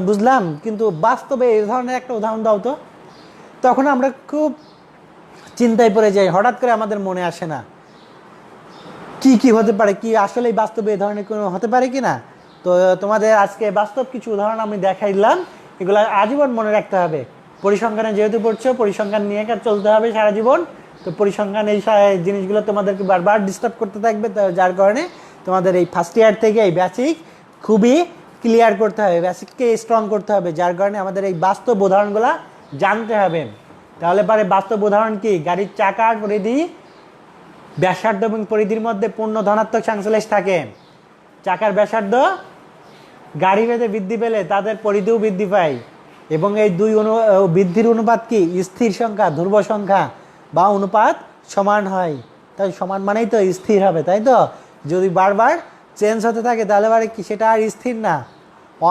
Speaker 1: বুঝলাম, কিন্তু বাস্তবে এই ধরনের একটা উদাহরণ দাও তো। তখন আমরা খুব চিন্তায় পড়ে যাই, হঠাৎ করে আমাদের মনে আসে না কি হতে পারে, কি আসলেই বাস্তবে এই ধরনের কোনো হতে পারে কি না। তো তোমাদের আজকে বাস্তব কিছু উদাহরণ আমি দেখাইলাম, এগুলো আজীবন মনে রাখতে হবে। পরিসংখ্যানে যেহেতু পড়ছো, পরিসংখ্যান নিয়ে চলতে হবে সারা জীবন। তো পরিসংখ্যান এই জিনিসগুলো তোমাদেরকে বারবার ডিস্টার্ব করতে থাকবে, যার কারণে তোমাদের এই ফার্স্ট ইয়ার থেকে এই বেসিক খুবই ক্লিয়ার করতে হবে, বেসিককে স্ট্রং করতে হবে, যার কারণে আমাদের এই বাস্তব উদাহরণগুলো জানতে হবে। তাহলে পরে বাস্তব উদাহরণ কি, গাড়ির চাকার পরিধি ব্যাসার্ধ এবং পরিধির মধ্যে পূর্ণ ধনাত্মক সংশ্লেষ থাকে। চাকার ব্যাসার্ধ গাড়ি ভেদে বৃদ্ধি পেলে তাদের পরিধিও বৃদ্ধি পায়, এবং এই দুই বৃদ্ধির অনুপাত কি স্থির সংখ্যা, ধ্রুব সংখ্যা বা অনুপাত সমান হয়। তাই সমান মানেই তো স্থির হবে, তাই তো। যদি বারবার চেঞ্জ হতে থাকে তাহলে বারে কি সেটা আর স্থির না,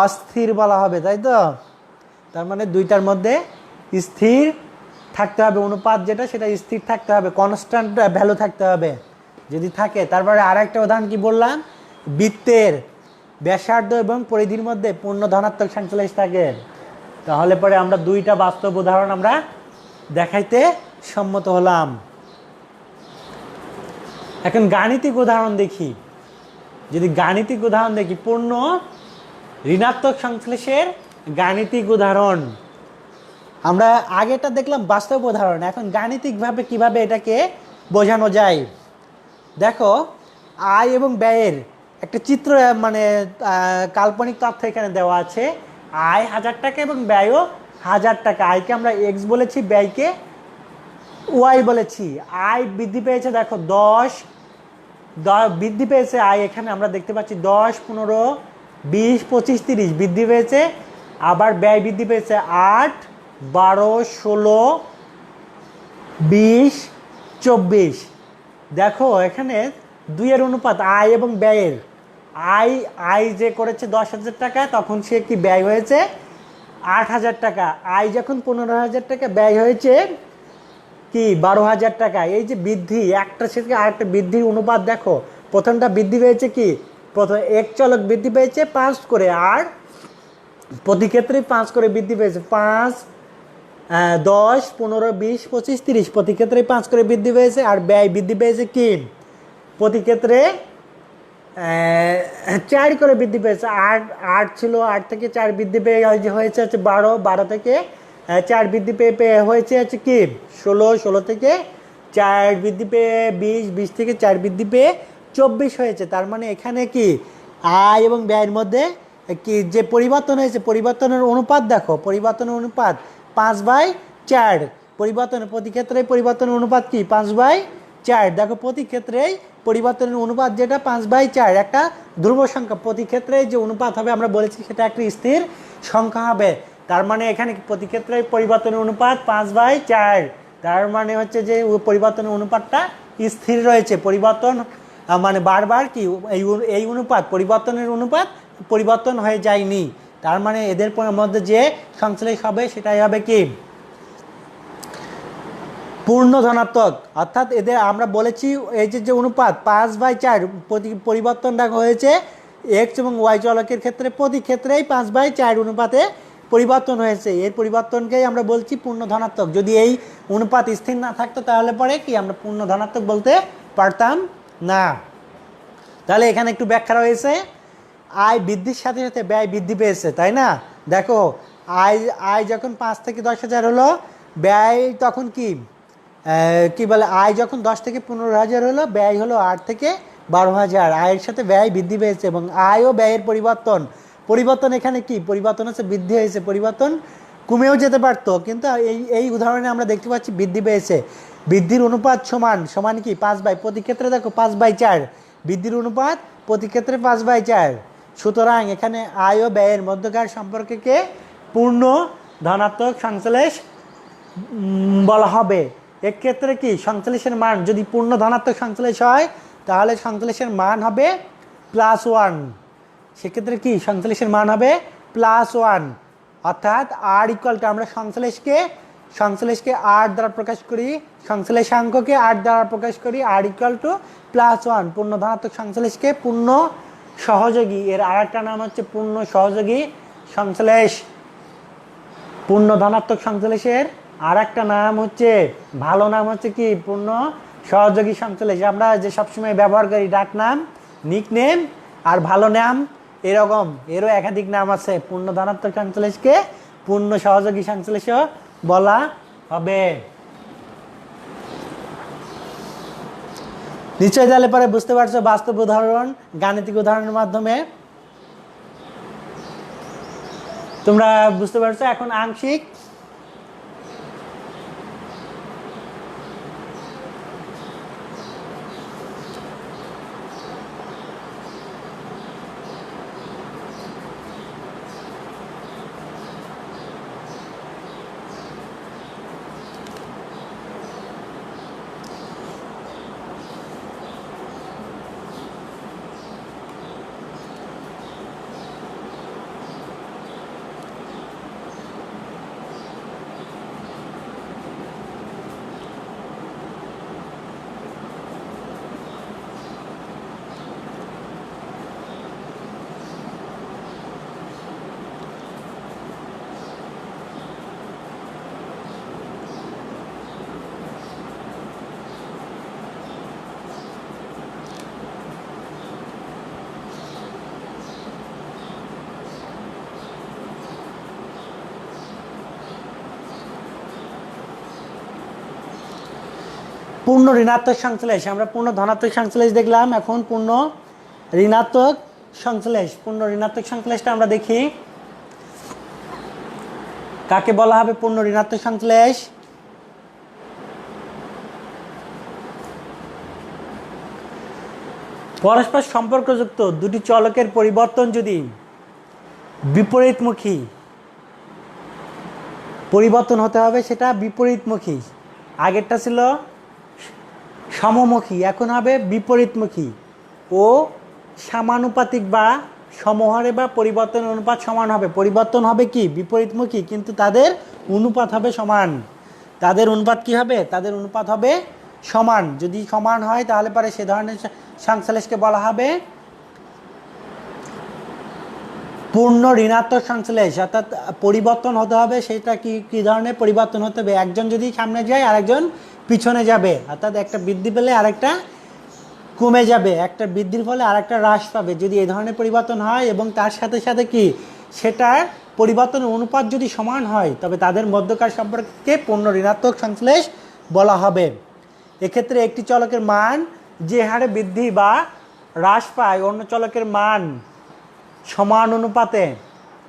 Speaker 1: অস্থির বলা হবে, তাই তো। তার মানে দুইটার মধ্যে স্থির থাকতে হবে, অনুপাত যেটা সেটা স্থির থাকতে হবে, কনস্ট্যান্ট ভ্যালু থাকতে হবে। যদি থাকে, তারপরে আর একটা উদাহরণ কি বললাম, বৃত্তের ব্যাসার্ধ এবং পরিধির মধ্যে পূর্ণ ধনাত্মক সংশ্লেষ থাকে। তাহলে পরে আমরা দুইটা বাস্তব উদাহরণ আমরা দেখাইতে সম্মত হলাম। এখন গাণিতিক উদাহরণ দেখি। যদি গাণিতিক উদাহরণ দেখি, পূর্ণ ঋণাত্মক সংশ্লেষের গাণিতিক উদাহরণ। আমরা আগেটা দেখলাম বাস্তব উদাহরণ, এখন গাণিতিকভাবে কিভাবে এটাকে বোঝানো যায়। দেখো, আয় এবং ব্যয়ের একটা চিত্র, মানে কাল্পনিক তথ্য এখানে দেওয়া আছে। আয় 1000 টাকা এবং ব্যয়ও 1000 টাকা। আয়কে আমরা এক্স বলেছি, ব্যয়কে ওয়াই বলেছি। আয় বৃদ্ধি পেয়েছে, দেখো 10 বৃদ্ধি পেয়েছে আয়, এখানে আমরা দেখতে পাচ্ছি 10, 15, 20, 25, 30 বৃদ্ধি পেয়েছে। আবার ব্যয় বৃদ্ধি পেয়েছে 8, 12, 16, 20, 24। দেখো এখানে দুইয়ের অনুপাত আয় এবং ব্যয়ের। আয় যে করেছে 10,000 টাকা, তখন সে কি ব্যয় হয়েছে 8,000 টাকা। আয় যখন 15,000 টাকা, ব্যয় হয়েছে কি 12,000 টাকা। এই যে বৃদ্ধি, একটা থেকে আরেকটা বৃদ্ধির অনুপাত দেখো, প্রথমটা বৃদ্ধি পেয়েছে কি, প্রথম এক চলক বৃদ্ধি পেয়েছে 5 করে, আর প্রতি ক্ষেত্রে 5 করে বৃদ্ধি পেয়েছে। 5, 10, 15, 20, 25, 30 প্রতি ক্ষেত্রে 5 করে বৃদ্ধি পেয়েছে। আর ব্যয় বৃদ্ধি পেয়েছে কি, প্রতি ক্ষেত্রে 4 করে বৃদ্ধি পেয়েছে। 8 ছিল, 8 থেকে 4 বৃদ্ধি পেয়ে হয়েছে হচ্ছে 12, 12 থেকে 4 বৃদ্ধি পেয়ে হয়েছে হচ্ছে কি 16, 16 থেকে 4 বৃদ্ধি পেয়ে 20, 20 থেকে 4 বৃদ্ধি পেয়ে 24 হয়েছে। তার মানে এখানে কি আয় এবং ব্যয়ের মধ্যে কি যে পরিবর্তন হয়েছে, পরিবর্তনের অনুপাত দেখো, পরিবর্তনের অনুপাত 5/4। পরিবর্তনের প্রতি ক্ষেত্রে পরিবর্তনের অনুপাত কি 5/4। 4। দেখো প্রতি ক্ষেত্রেই পরিবর্তনের অনুপাত যেটা 5/4, একটা ধ্রুব সংখ্যা। প্রতি ক্ষেত্রে যে অনুপাত হবে আমরা বলেছি সেটা একটা স্থির সংখ্যা হবে। তার মানে এখানে প্রতি ক্ষেত্রে পরিবর্তনের অনুপাত 5/4, তার মানে হচ্ছে যে পরিবর্তনের অনুপাতটা স্থির রয়েছে। পরিবর্তন মানে বারবার কি এই অনুপাত পরিবর্তনের অনুপাত পরিবর্তন হয়ে যায়নি। তার মানে এদের মধ্যে যে সংশ্লেষ হবে সেটাই হবে কি পূর্ণ ধনাত্মক। অর্থাৎ এদের আমরা বলেছি এই যে অনুপাত 5/4 পরিবর্তনটা হয়েছে এক্স এবং ওয়াই চলকের ক্ষেত্রে প্রতি ক্ষেত্রেই 5/4 অনুপাতে পরিবর্তন হয়েছে। এর পরিবর্তনকেই আমরা বলছি পূর্ণ ধনাত্মক। যদি এই অনুপাত স্থির না থাকতো তাহলে পরে কি আমরা পূর্ণ ধনাত্মক বলতে পারতাম না। তাহলে এখানে একটু ব্যাখ্যা রয়েছে, আয় বৃদ্ধির সাথে সাথে ব্যয় বৃদ্ধি পেয়েছে, তাই না? দেখো আয় যখন 5 থেকে 10,000 হলো, ব্যয় তখন কি বলে আয় যখন 10 থেকে 15,000 হলো, ব্যয় হলো 8 থেকে 12,000। আয়ের সাথে ব্যয় বৃদ্ধি পেয়েছে এবং আয় ও ব্যয়ের পরিবর্তন এখানে কি পরিবর্তন হচ্ছে বৃদ্ধি হয়েছে। পরিবর্তন কমেও যেতে পারতো, কিন্তু এই উদাহরণে আমরা দেখতে পাচ্ছি বৃদ্ধি পেয়েছে। বৃদ্ধির অনুপাত সমান কি 5 প্রতি ক্ষেত্রে দেখো 5/4, বৃদ্ধির অনুপাত প্রতি ক্ষেত্রে 5/4। সুতরাং এখানে আয় ও ব্যয়ের মধ্যকার সম্পর্ককে পূর্ণ ধনাত্মক সংশ্লেষ বলা হবে। এক্ষেত্রে কি সংশ্লেষের মান যদি পূর্ণ ধনাত্মক সংশ্লেষ হয় তাহলে সংশ্লেষের মান হবে +1। সেক্ষেত্রে কি সংশ্লেষের মান হবে +1, অর্থাৎ আর ইকুয়াল টু আমরা সংশ্লেষকে আর দ্বারা প্রকাশ করি, সংশ্লেষাঙ্ককে আর দ্বারা প্রকাশ করি, আর ইকুয়াল টু +1। পূর্ণ ধনাত্মক সংশ্লেষকে পূর্ণ সহযোগী, এর আর একটা নাম হচ্ছে পূর্ণ সহযোগী সংশ্লেষ। পূর্ণ ধনাত্মক সংশ্লেষের আর একটা নাম হচ্ছে ভালো নাম হচ্ছে কি পূর্ণ সহযোগী সংশ্লেষ। আমরা যে সবসময় ব্যবহার করি ডাক নাম, নিক নেম আর ভালো নাম, এরকম এরও একাধিক নাম আছে। পূর্ণ ধনাত্মক সংশ্লেষকে পূর্ণ সহযোগী সংশ্লেষও বলা হবে। নিশ্চয়ই তাহলে পরে বুঝতে পারছো বাস্তব উদাহরণ, গাণিতিক উদাহরণের মাধ্যমে তোমরা বুঝতে পারছো। এখন আংশিক পূর্ণ ঋণাত্মক সংশ্লেষ। আমরা পূর্ণ ধনাত্মক সংশ্লেষ দেখলাম, এখন পূর্ণ ঋণাত্মক সংশ্লেষ। পূর্ণ ঋণাত্মক সংশ্লেষটা আমরা দেখি কাকে বলা হবে পূর্ণ ঋণাত্মক সংশ্লেষ। পরস্পর সম্পর্কযুক্ত দুটি চলকের পরিবর্তন যদি বিপরীতমুখী পরিবর্তন হতে হবে, সেটা বিপরীতমুখী। আগেরটা ছিল সমমুখী, এখন হবে বিপরীতমুখী ও সমানুপাতিক বা সমহারে বা পরিবর্তনের অনুপাত সমান হবে। পরিবর্তন হবে কি বিপরীতমুখী, কিন্তু তাদের অনুপাত হবে সমান। তাদের অনুপাত কি হবে? তাদের অনুপাত হবে সমান। যদি সমান হয় তাহলে পরে সে ধরনের সংশ্লেষকে বলা হবে পূর্ণ ঋণাত্মক সংশ্লেষ। অর্থাৎ পরিবর্তন হতে হবে, সেটা কি ধরনের পরিবর্তন হতে হবে? একজন যদি সামনে যায় আরেকজন পিছনে যাবে, অর্থাৎ একটা বৃদ্ধি পেলে আরেকটা কমে যাবে, একটা বৃদ্ধির ফলে আরেকটা হ্রাস পাবে। যদি এই ধরনের পরিবর্তন হয় এবং তার সাথে সাথে কি সেটার পরিবর্তনের অনুপাত যদি সমান হয়, তবে তাদের মধ্যকার সম্পর্ককে পূর্ণ ঋণাত্মক সংশ্লেষ বলা হবে। এক্ষেত্রে একটি চলকের মান যে হারে বৃদ্ধি বা হ্রাস পায়, অন্য চলকের মান সমান অনুপাতে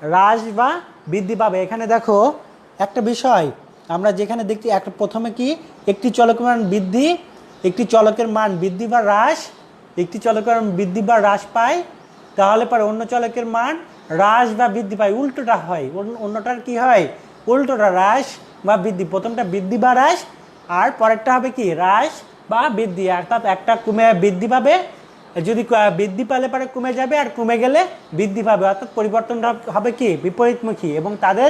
Speaker 1: হ্রাস বা বৃদ্ধি পাবে। এখানে দেখো একটা বিষয় আমরা যেখানে দেখছি, একটা প্রথমে কি একটি চলকের মান বৃদ্ধি একটি চলকের মান বৃদ্ধি বা হ্রাস, একটি চলকের বৃদ্ধি বা হ্রাস পায়, তাহলে পরে অন্য চলকের মান হ্রাস বা বৃদ্ধি পায়। উল্টোটা হয়, অন্যটার কি হয়, উল্টোটা হ্রাস বা বৃদ্ধি। প্রথমটা বৃদ্ধি বা হ্রাস, আর পরেরটা হবে কি হ্রাস বা বৃদ্ধি। অর্থাৎ একটা কমে বৃদ্ধি পাবে, যদি বৃদ্ধি পেলে পরে কমে যাবে, আর কমে গেলে বৃদ্ধি পাবে। অর্থাৎ পরিবর্তনটা হবে কি বিপরীতমুখী, এবং তাদের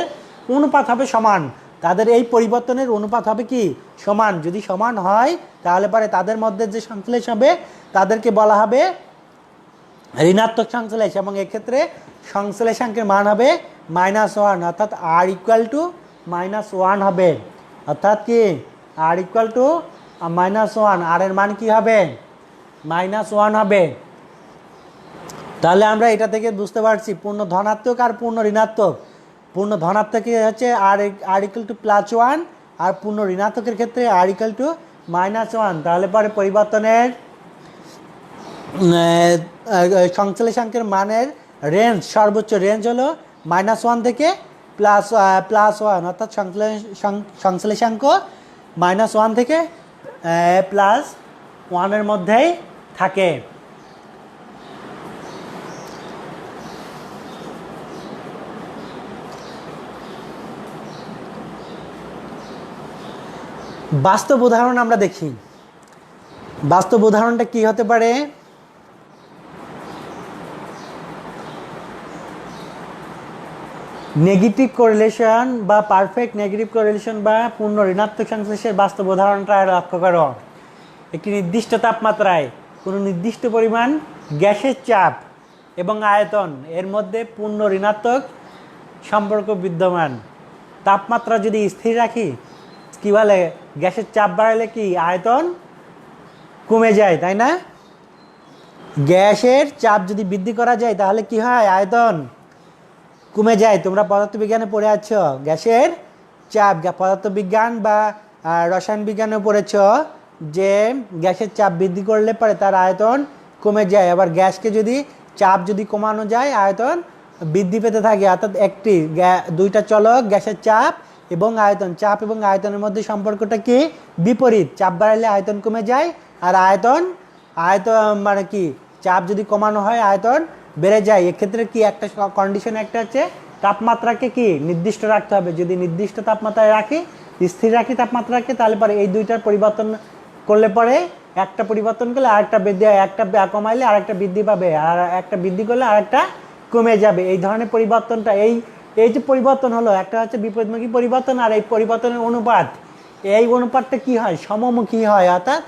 Speaker 1: অনুপাত হবে সমান। তাদের এই পরিবর্তনের অনুপাত হবে কি সমান। যদি সমান হয় তাহলে পরে তাদের মধ্যে যে সংশ্লেষ হবে তাদেরকে বলা হবে ঋণাত্মক সংশ্লেষ, এবং এক্ষেত্রে সংশ্লেষাঙ্কের মান হবে -1, অর্থাৎ আর ইকুয়াল টু -1 হবে। অর্থাৎ কি আর ইকুয়াল টু -1, আর এর মান কি হবে -1 হবে। তাহলে আমরা এটা থেকে বুঝতে পারছি পূর্ণ ধনাত্মক আর পূর্ণ ঋণাত্মক। পূর্ণ ধনাত্মক হচ্ছে আর ইকুয়াল টু +1, আর পূর্ণ ঋণাত্মকের ক্ষেত্রে আর ইকুয়াল টু -1। তাহলে পরে পরিবর্তনের সংশ্লেষাঙ্কের মানের রেঞ্জ, সর্বোচ্চ রেঞ্জ হলো -1 থেকে +1, অর্থাৎ সংশ্লেষাঙ্ক -1 থেকে +1 এর মধ্যেই থাকে। বাস্তব উদাহরণ আমরা দেখি। বাস্তব উদাহরণটা কি হতে পারে, নেগেটিভ কোরিলেশন বা পারফেক্ট নেগেটিভ কোরিলেশন বা পূর্ণ ঋণাত্মক সংশ্লেষের বাস্তব উদাহরণটা লক্ষ্য করো। একটি নির্দিষ্ট তাপমাত্রায় কোনো নির্দিষ্ট পরিমাণ গ্যাসের চাপ এবং আয়তন এর মধ্যে পূর্ণ ঋণাত্মক সম্পর্ক বিদ্যমান। তাপমাত্রা যদি স্থির রাখি, কী বলে, গ্যাসের চাপ বাড়ালে কি আয়তন কমে যায়, তাই না? গ্যাসের চাপ যদি বৃদ্ধি করা যায় তাহলে কি হয়, আয়তন কমে যায়। তোমরা পদার্থবিজ্ঞানে পড়ে আছো গ্যাসের চাপ, পদার্থবিজ্ঞান বা রসায়ন বিজ্ঞানে পড়েছ যে গ্যাসের চাপ বৃদ্ধি করলে পরে তার আয়তন কমে যায়। আবার গ্যাসকে যদি চাপ যদি কমানো যায় আয়তন বৃদ্ধি পেতে থাকে। অর্থাৎ দুইটা চলক গ্যাসের চাপ এবং আয়তন, চাপ এবং আয়তনের মধ্যে সম্পর্কটা কি বিপরীত। চাপ বাড়ালে আয়তন কমে যায়, আর আয়তন মানে কি চাপ যদি কমানো হয় আয়তন বেড়ে যায়। এক্ষেত্রে কি একটা কন্ডিশন একটা হচ্ছে তাপমাত্রাকে কি নির্দিষ্ট রাখতে হবে। যদি নির্দিষ্ট তাপমাত্রায় রাখি, স্থির রাখি তাপমাত্রাকে, তাহলে পরে এই দুইটার পরিবর্তন করলে পরে একটা পরিবর্তন করলে আরেকটা বৃদ্ধি, একটা কমাইলে আরেকটা বৃদ্ধি পাবে, আর একটা বৃদ্ধি করলে আরেকটা কমে যাবে। এই ধরনের পরিবর্তনটা এই যে পরিবর্তন হলো, একটা হচ্ছে বিপরীতমুখী পরিবর্তন, আর এই পরিবর্তনের অনুপাত, এই অনুপাতটা কি হয়, সমমুখী হয়, অর্থাৎ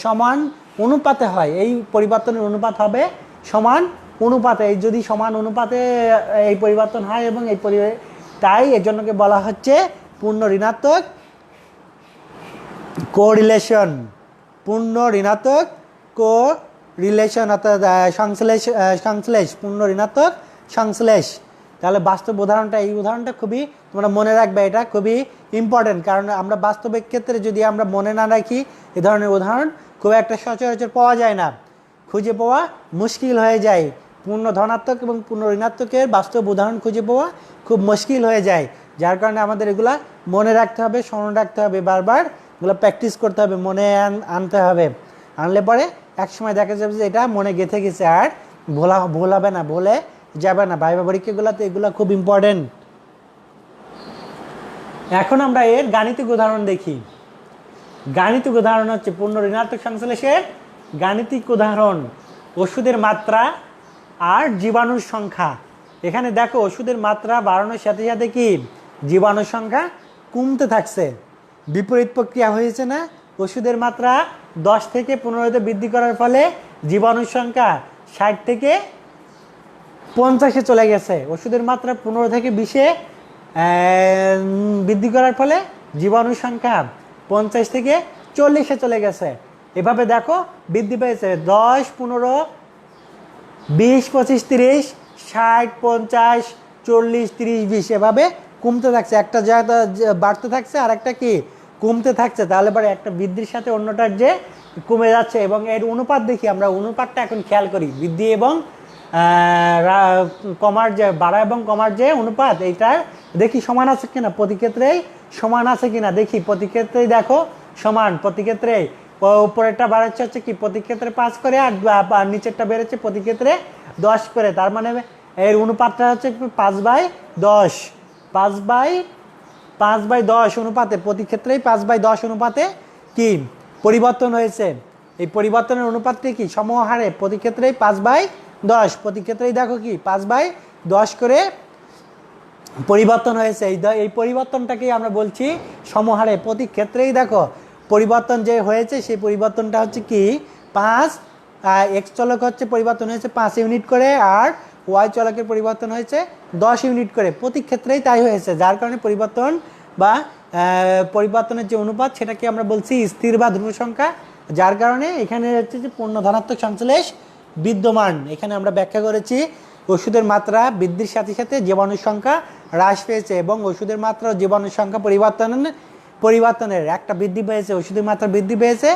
Speaker 1: সমান অনুপাতে হয়। এই পরিবর্তনের অনুপাত হবে সমান অনুপাতে। এই যদি সমান অনুপাতে এই পরিবর্তন হয় এবং তাই এর জন্যকে বলা হচ্ছে পূর্ণ ঋণাত্মক কোরিলেশন। পূর্ণ ঋণাত্মক কোরিলেশন, অর্থাৎ সংশ্লেষ, পূর্ণ ঋণাত্মক সংশ্লেষ। তাহলে বাস্তব উদাহরণটা, এই উদাহরণটা খুবই তোমরা মনে রাখবে, এটা খুবই ইম্পর্টেন্ট। কারণ আমরা বাস্তবিক ক্ষেত্রে যদি আমরা মনে না রাখি এ ধরনের উদাহরণ খুব একটা সচরাচর পাওয়া যায় না, খুঁজে পাওয়া মুশকিল হয়ে যায়। পূর্ণ ধনাত্মক এবং পূর্ণ ঋণাত্মকের বাস্তব উদাহরণ খুঁজে পাওয়া খুব মুশকিল হয়ে যায়। যার কারণে আমাদের এগুলা মনে রাখতে হবে, স্মরণ রাখতে হবে, বারবার এগুলো প্র্যাকটিস করতে হবে, মনে আনতে হবে। আনলে পরে একসময় দেখা যাবে যে এটা মনে গেঁথে গেছে, আর ভুল হবে না, ভুলে যাবে না। ভাইবা পরীক্ষাগুলোতে এগুলো খুব ইম্পর্টেন্ট। এখন আমরা এর গাণিতিক উদাহরণ দেখি। গাণিতিক উদাহরণ হচ্ছে পূর্ণ ঋণাত্মক সংশ্লেষের গাণিতিক উদাহরণ, ওষুধের মাত্রা আর জীবাণুর সংখ্যা। এখানে দেখো ওষুধের মাত্রা বাড়ানোর সাথে সাথে কি জীবাণুর সংখ্যা কমতে থাকছে, বিপরীত প্রক্রিয়া হয়েছে না? ওষুধের মাত্রা 10 থেকে 15-তে বৃদ্ধি করার ফলে জীবাণুর সংখ্যা 60 থেকে 50-এ চলে গেছে। ওষুধের মাত্রা 15 থেকে 20-এ বৃদ্ধি করার ফলে জীবাণুর সংখ্যা 50 থেকে 40-এ চলে গেছে। এভাবে দেখো বৃদ্ধি পেয়েছে 10, 15, 20, 25, 30, 60, 50, 40, 30, 20 এভাবে কমতে থাকছে। একটা জায়গা বাড়তে থাকছে আর একটা কি কমতে থাকছে। তাহলে পরে একটা বৃদ্ধির সাথে অন্যটার যে কমে যাচ্ছে, এবং এর অনুপাত দেখি আমরা। অনুপাতটা এখন খেয়াল করি, বৃদ্ধি এবং কমার যে বাড়া এবং কমার যে অনুপাত, এইটার দেখি সমান আছে কিনা, প্রতি ক্ষেত্রেই সমান আছে কিনা দেখি। প্রতি ক্ষেত্রেই দেখো সমান, প্রতি ক্ষেত্রে উপরেরটা বাড়াচ্ছে হচ্ছে কি প্রতি ক্ষেত্রে 5 করে, আর নিচেরটা বেড়েছে প্রতি ক্ষেত্রে 10 করে। তার মানে এর অনুপাতটা হচ্ছে 5/10, 5/10 অনুপাতে, প্রতি ক্ষেত্রেই 5/10 অনুপাতে কি পরিবর্তন হয়েছে। এই পরিবর্তনের অনুপাতটি কি সমহারে প্রতি ক্ষেত্রেই 5/10, প্রতি ক্ষেত্রেই দেখো কি 5/10 করে পরিবর্তন হয়েছে। এই পরিবর্তনটাকেই আমরা বলছি সমহারে, প্রতি ক্ষেত্রেই দেখো পরিবর্তন যে হয়েছে সেই পরিবর্তনটা হচ্ছে কি 5, এক্স চলক হচ্ছে পরিবর্তন হয়েছে 5 ইউনিট করে, আর ওয়াই চলকের পরিবর্তন হয়েছে 10 ইউনিট করে, প্রতি ক্ষেত্রেই তাই হয়েছে। যার কারণে পরিবর্তন বা পরিবর্তনের যে অনুপাত সেটাকে আমরা বলছি স্থির বা ধ্রুব সংখ্যা। যার কারণে এখানে হচ্ছে যে পূর্ণ ধনাত্মক সংশ্লেষ বিদ্যমান। এখানে আমরা ব্যাখ্যা করেছি ওষুধের মাত্রা বৃদ্ধির সাথে সাথে জীবাণুর সংখ্যা হ্রাস পেয়েছে, এবং ওষুধের মাত্রা ও জীবাণুর সংখ্যা পরিবর্তনের একটা বৃদ্ধি পেয়েছে, ওষুধের মাত্রা বৃদ্ধি পেয়েছে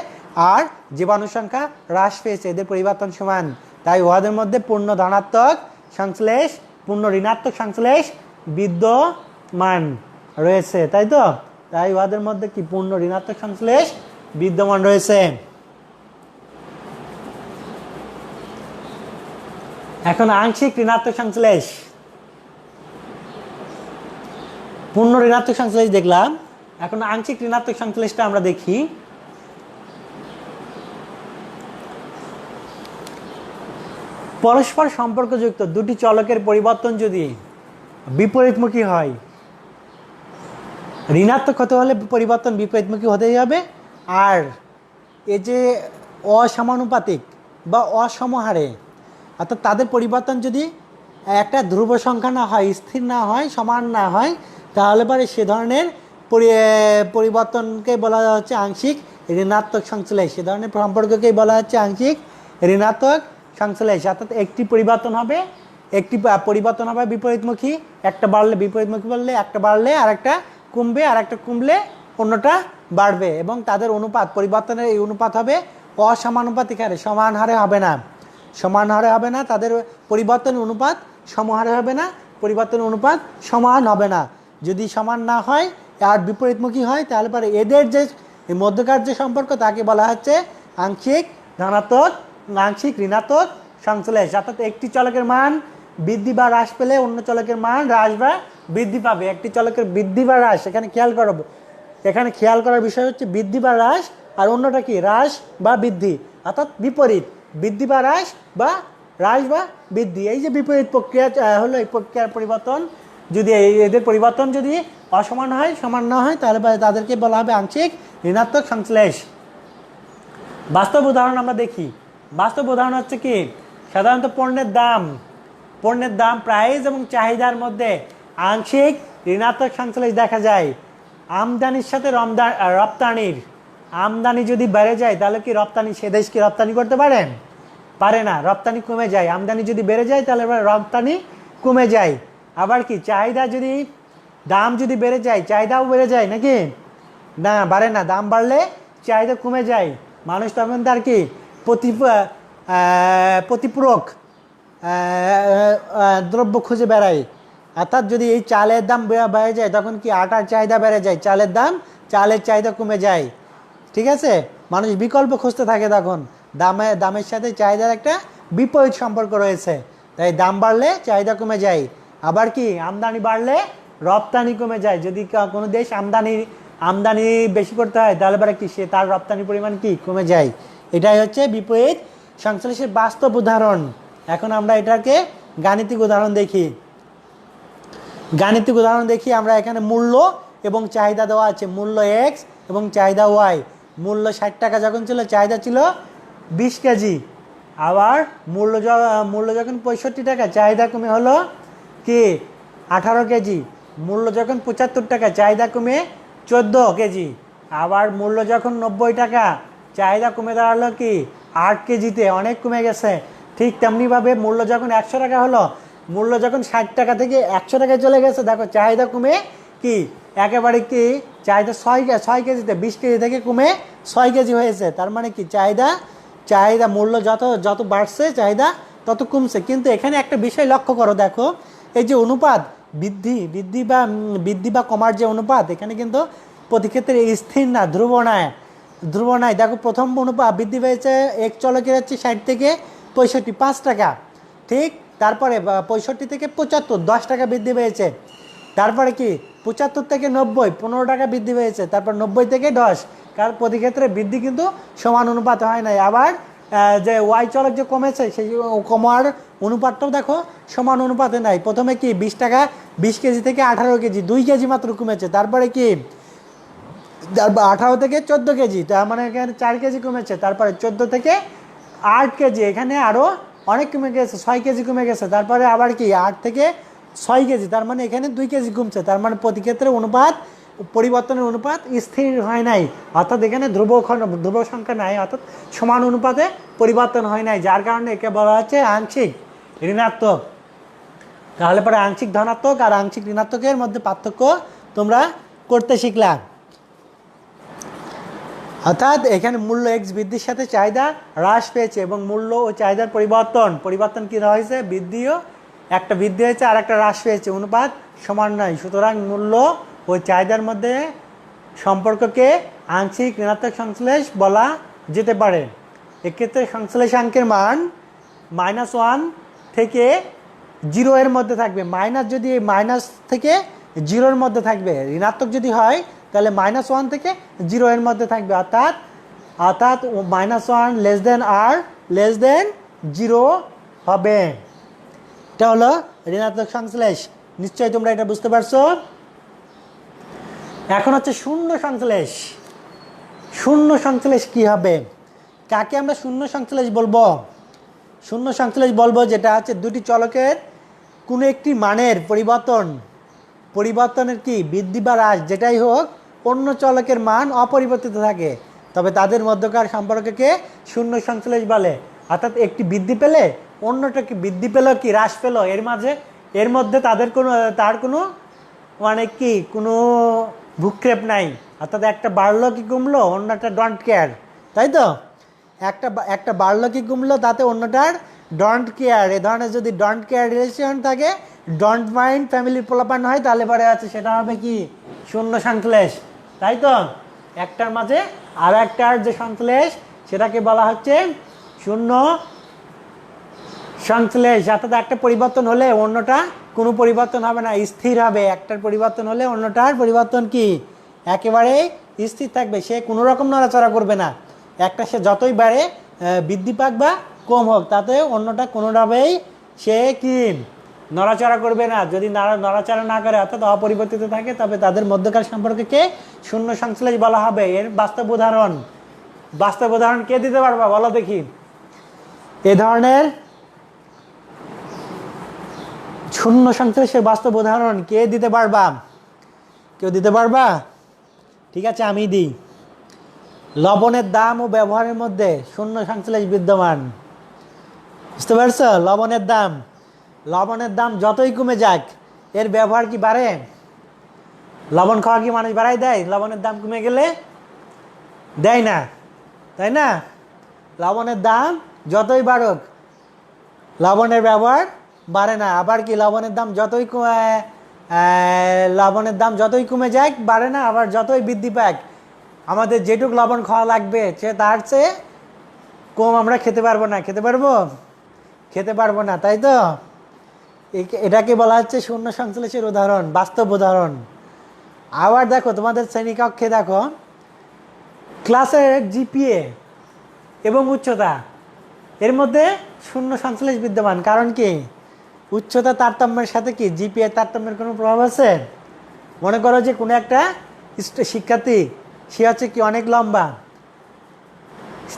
Speaker 1: আর জীবাণুর সংখ্যা হ্রাস পেয়েছে, এদের পরিবর্তন সমান। তাই উহাদের মধ্যে পূর্ণ ধনাত্মক সংশ্লেষ, পূর্ণ ঋণাত্মক সংশ্লেষ বিদ্যমান রয়েছে, তাই তো? তাই উহাদের মধ্যে কি পূর্ণ ঋণাত্মক সংশ্লেষ বিদ্যমান রয়েছে। এখন আংশিক ঋণাত্মক সংশ্লেষ, পূর্ণ ঋণাত্মক সংশ্লেষ দেখলাম, এখন আংশিক ঋণাত্মক সংশ্লেষটা আমরা দেখি। পরস্পর সম্পর্কযুক্ত দুটি চলকের পরিবর্তন যদি বিপরীতমুখী হয়, ঋণাত্মক হতে হলে পরিবর্তন বিপরীতমুখী হতেই হবে। আর এই যে অসমানুপাতিক বা অসমহারে, অর্থাৎ তাদের পরিবর্তন যদি একটা ধ্রুব সংখ্যা না হয়, স্থির না হয়, সমান না হয়, তাহলে পরে সে ধরনের পরিবর্তনকে বলা হচ্ছে আংশিক ঋণাত্মক সংশ্লেষ। সে ধরনের সম্পর্ককেই বলা হচ্ছে আংশিক ঋণাত্মক সংশ্লেষ। অর্থাৎ একটি পরিবর্তন হবে বিপরীতমুখী, একটা বাড়লে বিপরীতমুখী বাড়লে, একটা বাড়লে আর একটা কমবে, আর একটা কমলে অন্যটা বাড়বে, এবং তাদের অনুপাত পরিবর্তনের এই অনুপাত হবে অসমানুপাতিক হারে, সমান হারে হবে না, সমান হারে হবে না। তাদের পরিবর্তনের অনুপাত সমহারে হবে না, পরিবর্তনের অনুপাত সমান হবে না। যদি সমান না হয় আর বিপরীতমুখী হয়, তাহলে পরে এদের যে মধ্যকার যে সম্পর্ক তাকে বলা হচ্ছে আংশিক ধনাত্মক, আংশিক ঋণাত্মক সংশ্লেষ। অর্থাৎ একটি চলকের মান বৃদ্ধি বা হ্রাস পেলে অন্য চলকের মান হ্রাস বা বৃদ্ধি পাবে। একটি চলকের বৃদ্ধি বা হ্রাস, এখানে খেয়াল করার বিষয় হচ্ছে বৃদ্ধি বা হ্রাস, আর অন্যটা কি হ্রাস বা বৃদ্ধি, অর্থাৎ বিপরীত, বৃদ্ধি বা হ্রাস বা হ্রাস বা বৃদ্ধি। এই যে বিপরীত প্রক্রিয়া হলো, এই প্রক্রিয়ার পরিবর্তন যদি এদের পরিবর্তন যদি অসমান হয়, সমান না হয়, তাহলে তাদেরকে বলা হবে আংশিক ঋণাত্মক সংশ্লেষ। বাস্তব উদাহরণ আমরা দেখি। বাস্তব উদাহরণ হচ্ছে কি, সাধারণত পণ্যের দাম প্রাইস এবং চাহিদার মধ্যে আংশিক ঋণাত্মক সংশ্লেষ দেখা যায়। আমদানির সাথে রপ্তানির, আমদানি যদি বেড়ে যায় তাহলে কি রপ্তানি, সে দেশ কি রপ্তানি করতে পারে না, রপ্তানি কমে যায়। আমদানি যদি বেড়ে যায় তাহলে রপ্তানি কমে যায়। আবার কি চাহিদা যদি, দাম যদি বেড়ে যায় চাহিদাও বেড়ে যায় নাকি? না, বাড়ে না, দাম বাড়লে চাহিদা কমে যায়। মানুষ তখন তার কি প্রতিপূরক দ্রব্য খুঁজে বেড়ায়। অর্থাৎ যদি এই চালের দাম বেড়ে যায় তখন কি আটার চাহিদা বেড়ে যায়, চালের চাহিদা কমে যায়। ঠিক আছে, মানুষ বিকল্প খুঁজতে থাকে, তখন দামের সাথে চাহিদার একটা বিপরীত সম্পর্ক রয়েছে। তাই দাম বাড়লে চাহিদা কমে যায়। আবার কি আমদানি বাড়লে রপ্তানি কমে যায়। যদি কোনো দেশ আমদানি বেশি করতে হয় তাহলে পরে কি সে তার রপ্তানির পরিমাণ কি কমে যায়। এটাই হচ্ছে বিপরীত সংশ্লেষের বাস্তব উদাহরণ। এখন আমরা এটাকে গাণিতিক উদাহরণ দেখি। আমরা এখানে মূল্য এবং চাহিদা দেওয়া আছে, মূল্য এক্স এবং চাহিদা ওয়াই। মূল্য 60 টাকা যখন ছিল, চাহিদা ছিল 20 কেজি। আবার মূল্য যখন 65 টাকা, চাহিদা কমে হলো কি 18 কেজি। মূল্য যখন 75 টাকা, চাহিদা কমে 14 কেজি। আবার মূল্য যখন 90 টাকা, চাহিদা কমে দাঁড়ালো কি 8 কেজিতে, অনেক কমে গেছে। ঠিক তেমনিভাবে মূল্য যখন 100 টাকা হলো, মূল্য যখন 60 টাকা থেকে 100 টাকায় চলে গেছে, দেখো চাহিদা কমে কি একেবারে কি চাহিদা 6 কেজিতে, 20 কেজি থেকে কমে 6 কেজি হয়েছে। তার মানে কি চাহিদা মূল্য যত বাড়ছে চাহিদা তত কমছে। কিন্তু এখানে একটা বিষয় লক্ষ্য করো, দেখো এই যে অনুপাত বৃদ্ধি বা কমার যে অনুপাত, এখানে কিন্তু প্রতি ক্ষেত্রে স্থির না, ধ্রুব না। ধ্রুব নাই। দেখো প্রথম অনুপাত বৃদ্ধি পেয়েছে এক চলকের হচ্ছে 60 থেকে 65, 5 টাকা, ঠিক। তারপরে 65 থেকে 75, 10 টাকা বৃদ্ধি পেয়েছে। তারপরে কি 75 থেকে 90, 15 টাকা বৃদ্ধি পেয়েছে। তারপর 90 থেকে 10, কারণ প্রতি ক্ষেত্রে বৃদ্ধি কিন্তু সমান অনুপাতে হয় নাই। আবার যে ওয়াই চলক যে কমেছে সেই কমার অনুপাতটাও দেখো সমান অনুপাতে নাই। প্রথমে কি 20 টাকা 20 কেজি থেকে 18 কেজি, 2 কেজি মাত্র কমেছে। তারপরে কি 18 থেকে 14 কেজি, তার মানে এখানে 4 কেজি কমেছে। তারপরে 14 থেকে 8 কেজি, এখানে আরও অনেক কমে গেছে, 6 কেজি কমে গেছে। তারপরে আবার কি 8 থেকে 6 কেজি, তার মানে এখানে 2 কেজি কমছে। তার মানে প্রতি ক্ষেত্রে অনুপাত পরিবর্তনের অনুপাত স্থির হয় নাই, অর্থাৎ এখানে ধ্রুব সংখ্যা নাই, অর্থাৎ সমান অনুপাতে পরিবর্তন হয় নাই, যার কারণে একে বলা হচ্ছে আংশিক ঋণাত্মক। তাহলে পরে আংশিক ধনাত্মক আর আংশিক ঋণাত্মকের মধ্যে পার্থক্য তোমরা করতে শিখলা। অর্থাৎ এখানে মূল্য এক্স বৃদ্ধির সাথে চাহিদা হ্রাস পেয়েছে এবং মূল্য ও চাহিদার পরিবর্তন কি হয়েছে, বৃদ্ধিও একটা বৃদ্ধি হয়েছে আর একটা হ্রাস পেয়েছে, অনুপাত সমান নয়। সুতরাং মূল্য ও চাহিদার মধ্যে সম্পর্ককে আংশিক ঋণাত্মক সংশ্লেষ বলা যেতে পারে। এক্ষেত্রে সংশ্লেষাঙ্কের মান -1 থেকে 0 এর মধ্যে থাকবে। মাইনাস যদি মাইনাস থেকে 0 এর মধ্যে থাকবে, ঋণাত্মক যদি হয় তাহলে -1 থেকে 0 এর মধ্যে থাকবে, অর্থাৎ -1 লেস দেন আর লেস দেন 0 হবে। এটা হলো ঋণাত্মক সংশ্লেষ। নিশ্চয়ই তোমরা এটা বুঝতে পারছো। এখন হচ্ছে শূন্য সংশ্লেষ। শূন্য সংশ্লেষ কি হবে, কাকে আমরা শূন্য সংশ্লেষ বলবো? শূন্য সংশ্লেষ বলবো যেটা হচ্ছে দুটি চলকের কোনো একটি মানের পরিবর্তনের কি বৃদ্ধি বা হ্রাস যেটাই হোক, অন্য চলকের মান অপরিবর্তিত থাকে, তবে তাদের মধ্যকার সম্পর্ককে শূন্য সংশ্লেষ বলে। অর্থাৎ একটি বৃদ্ধি পেলে অন্যটা কি বৃদ্ধি পেল কি হ্রাস পেল, এর মধ্যে তার কোনো মানে কি কোনো ভূক্ষেপ নাই। অর্থাৎ একটা বাড়লো কি কমলো, অন্যটা ডোন্ট কেয়ার, তাই তো? একটা বাড়লো কি কমলো, তাতে অন্যটার ডোন্ট কেয়ার। এ ধরনের যদি ডোন্ট কেয়ার রিলেশন থাকে, ডোন্ট মাইন্ড ফ্যামিলির পোলাপান হয়, তাহলে পরে আছে সেটা হবে কি শূন্য সংশ্লেষ, তাই তো? একটার মাঝে আর একটার যে সংশ্লেষ সেটাকে বলা হচ্ছে শূন্য সংশ্লেষ। অর্থাৎ একটা পরিবর্তন হলে অন্যটা কোনো পরিবর্তন হবে না, স্থির হবে। একটার পরিবর্তন হলে অন্যটার পরিবর্তন কি একেবারে স্থির থাকবে, সে কোনো রকম নড়াচড়া করবে না। একটা সে যতই বাড়ে বৃদ্ধি পাক বা কম হোক, তাতে অন্যটা কোনোভাবেই সে কি নড়াচড়া করবে না। যদি নড়াচড়া না করে অর্থাৎ অপরিবর্তিত থাকে, তবে তাদের মধ্যকার সম্পর্ককে শূন্য সংশ্লেষ বলা হবে। এর বাস্তব উদাহরণ কে দিতে পারবা বলো দেখি? এ ধরনের শূন্য সংশ্লেষের বাস্তব উদাহরণ কে দিতে পারবা? কেউ দিতে পারবা? ঠিক আছে, আমি দিই। লবণের দাম ও ব্যবহারের মধ্যে শূন্য সংশ্লেষ বিদ্যমান। বুঝতে পারছো? লবণের দাম যতই কমে যাক, এর ব্যবহার কি বাড়ে? লবণ খাওয়া কি মানুষ বাড়াই দেয়? লবণের দাম কমে গেলে দেয় না, তাই না? লবণের দাম যতই বাড়ুক, লবণের ব্যবহার বাড়ে না। আবার কি লবণের দাম যতই কমে যায় বাড়ে না, আবার যতই বৃদ্ধি পাক আমাদের যেটুক লবণ খাওয়া লাগবে তার চেয়ে কম আমরা খেতে পারবো না। খেতে পারবো না, তাই তো? এটাকে বলা হচ্ছে শূন্য সংশ্লেষের উদাহরণ, বাস্তব উদাহরণ। আবার দেখো তোমাদের শ্রেণীকক্ষে দেখো ক্লাসের জিপিএ এবং উচ্চতা, এর মধ্যে শূন্য সংশ্লেষ বিদ্যমান। কারণ কি উচ্চতা তারতম্যের সাথে কি জিপিএ তারতম্যের কোনো প্রভাব আছে? মনে করো যে কোনো একটা শিক্ষার্থী সে হচ্ছে কি অনেক লম্বা,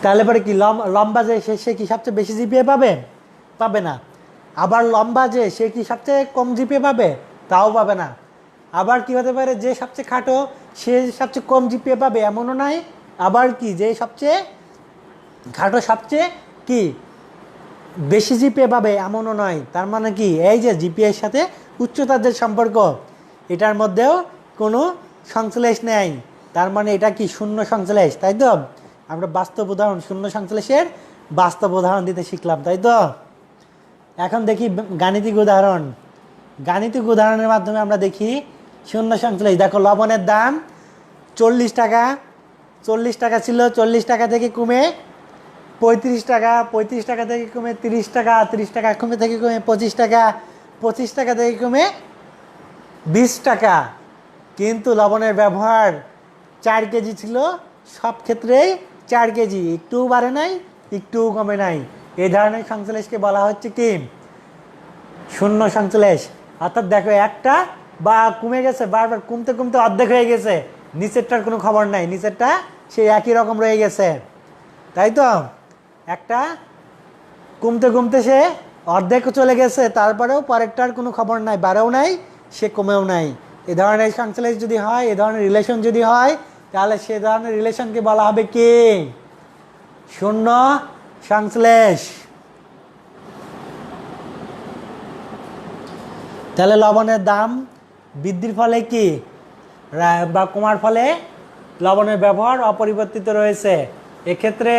Speaker 1: তাহলে পরে কি লম্বা যে সে কি সবচেয়ে বেশি জিপিএ পাবে না। আবার লম্বা যে সে কি সবচেয়ে কম জিপিএ পাবে? তাও পাবে না। আবার কি হতে পারে যে সবচেয়ে খাটো সে সবচেয়ে কম জিপিএ পাবে, এমনও নাই। আবার কি যে সবচেয়ে খাটো সবচেয়ে কি বেশি জিপিএ পাবে, এমনও নয়। তার মানে কি এই যে জিপিএর সাথে উচ্চতার যে সম্পর্ক, এটার মধ্যেও কোনো সংশ্লেষ নেই। তার মানে এটা কি শূন্য সংশ্লেষ, তাই তো? আমরা বাস্তব উদাহরণ, শূন্য সংশ্লেষের বাস্তব উদাহরণ দিতে শিখলাম, তাই তো? এখন দেখি গাণিতিক উদাহরণের মাধ্যমে আমরা দেখি শূন্য সংশ্লেষ। দেখো লবণের দাম 40 টাকা 40 টাকা ছিল, 40 টাকা থেকে কমে 35 টাকা, 35 টাকা থেকে কমে 30 টাকা, 30 টাকা কমে থেকে কমে 25 টাকা, 25 টাকা থেকে কমে 20 টাকা। কিন্তু লবণের ব্যবহার 4 কেজি ছিল, সব ক্ষেত্রেই 4 কেজি, একটুও বাড়ে নাই, একটুও কমে নাই। এই ধরনের সংশ্লেষকে বলা হচ্ছে কি শূন্য সংশ্লেষ। অর্থাৎ দেখো একটা বা কমে গেছে, বারবার কমতে কমতে অর্ধেক হয়ে গেছে, নিচেরটার কোনো খবর নাই, নিচেরটা সেই একই রকম রয়ে গেছে, তাই তো। একটা কমতে কমতে সে অর্ধেক চলে গেছে, তারপরেও পরেরটার কোনো খবর নাই, বাড়েও নাই, সে কমেও নাই। এ ধরনের সংশ্লেষ যদি হয়, এ ধরনের রিলেশন যদি হয়, তাহলে সে ধরনের রিলেশনকে বলা হবে কি শূন্য সংশ্লেষ। তাহলে লবণের দাম বৃদ্ধির ফলে কি বা কমার ফলে লবণের ব্যবহার অপরিবর্তিত রয়েছে, এক্ষেত্রে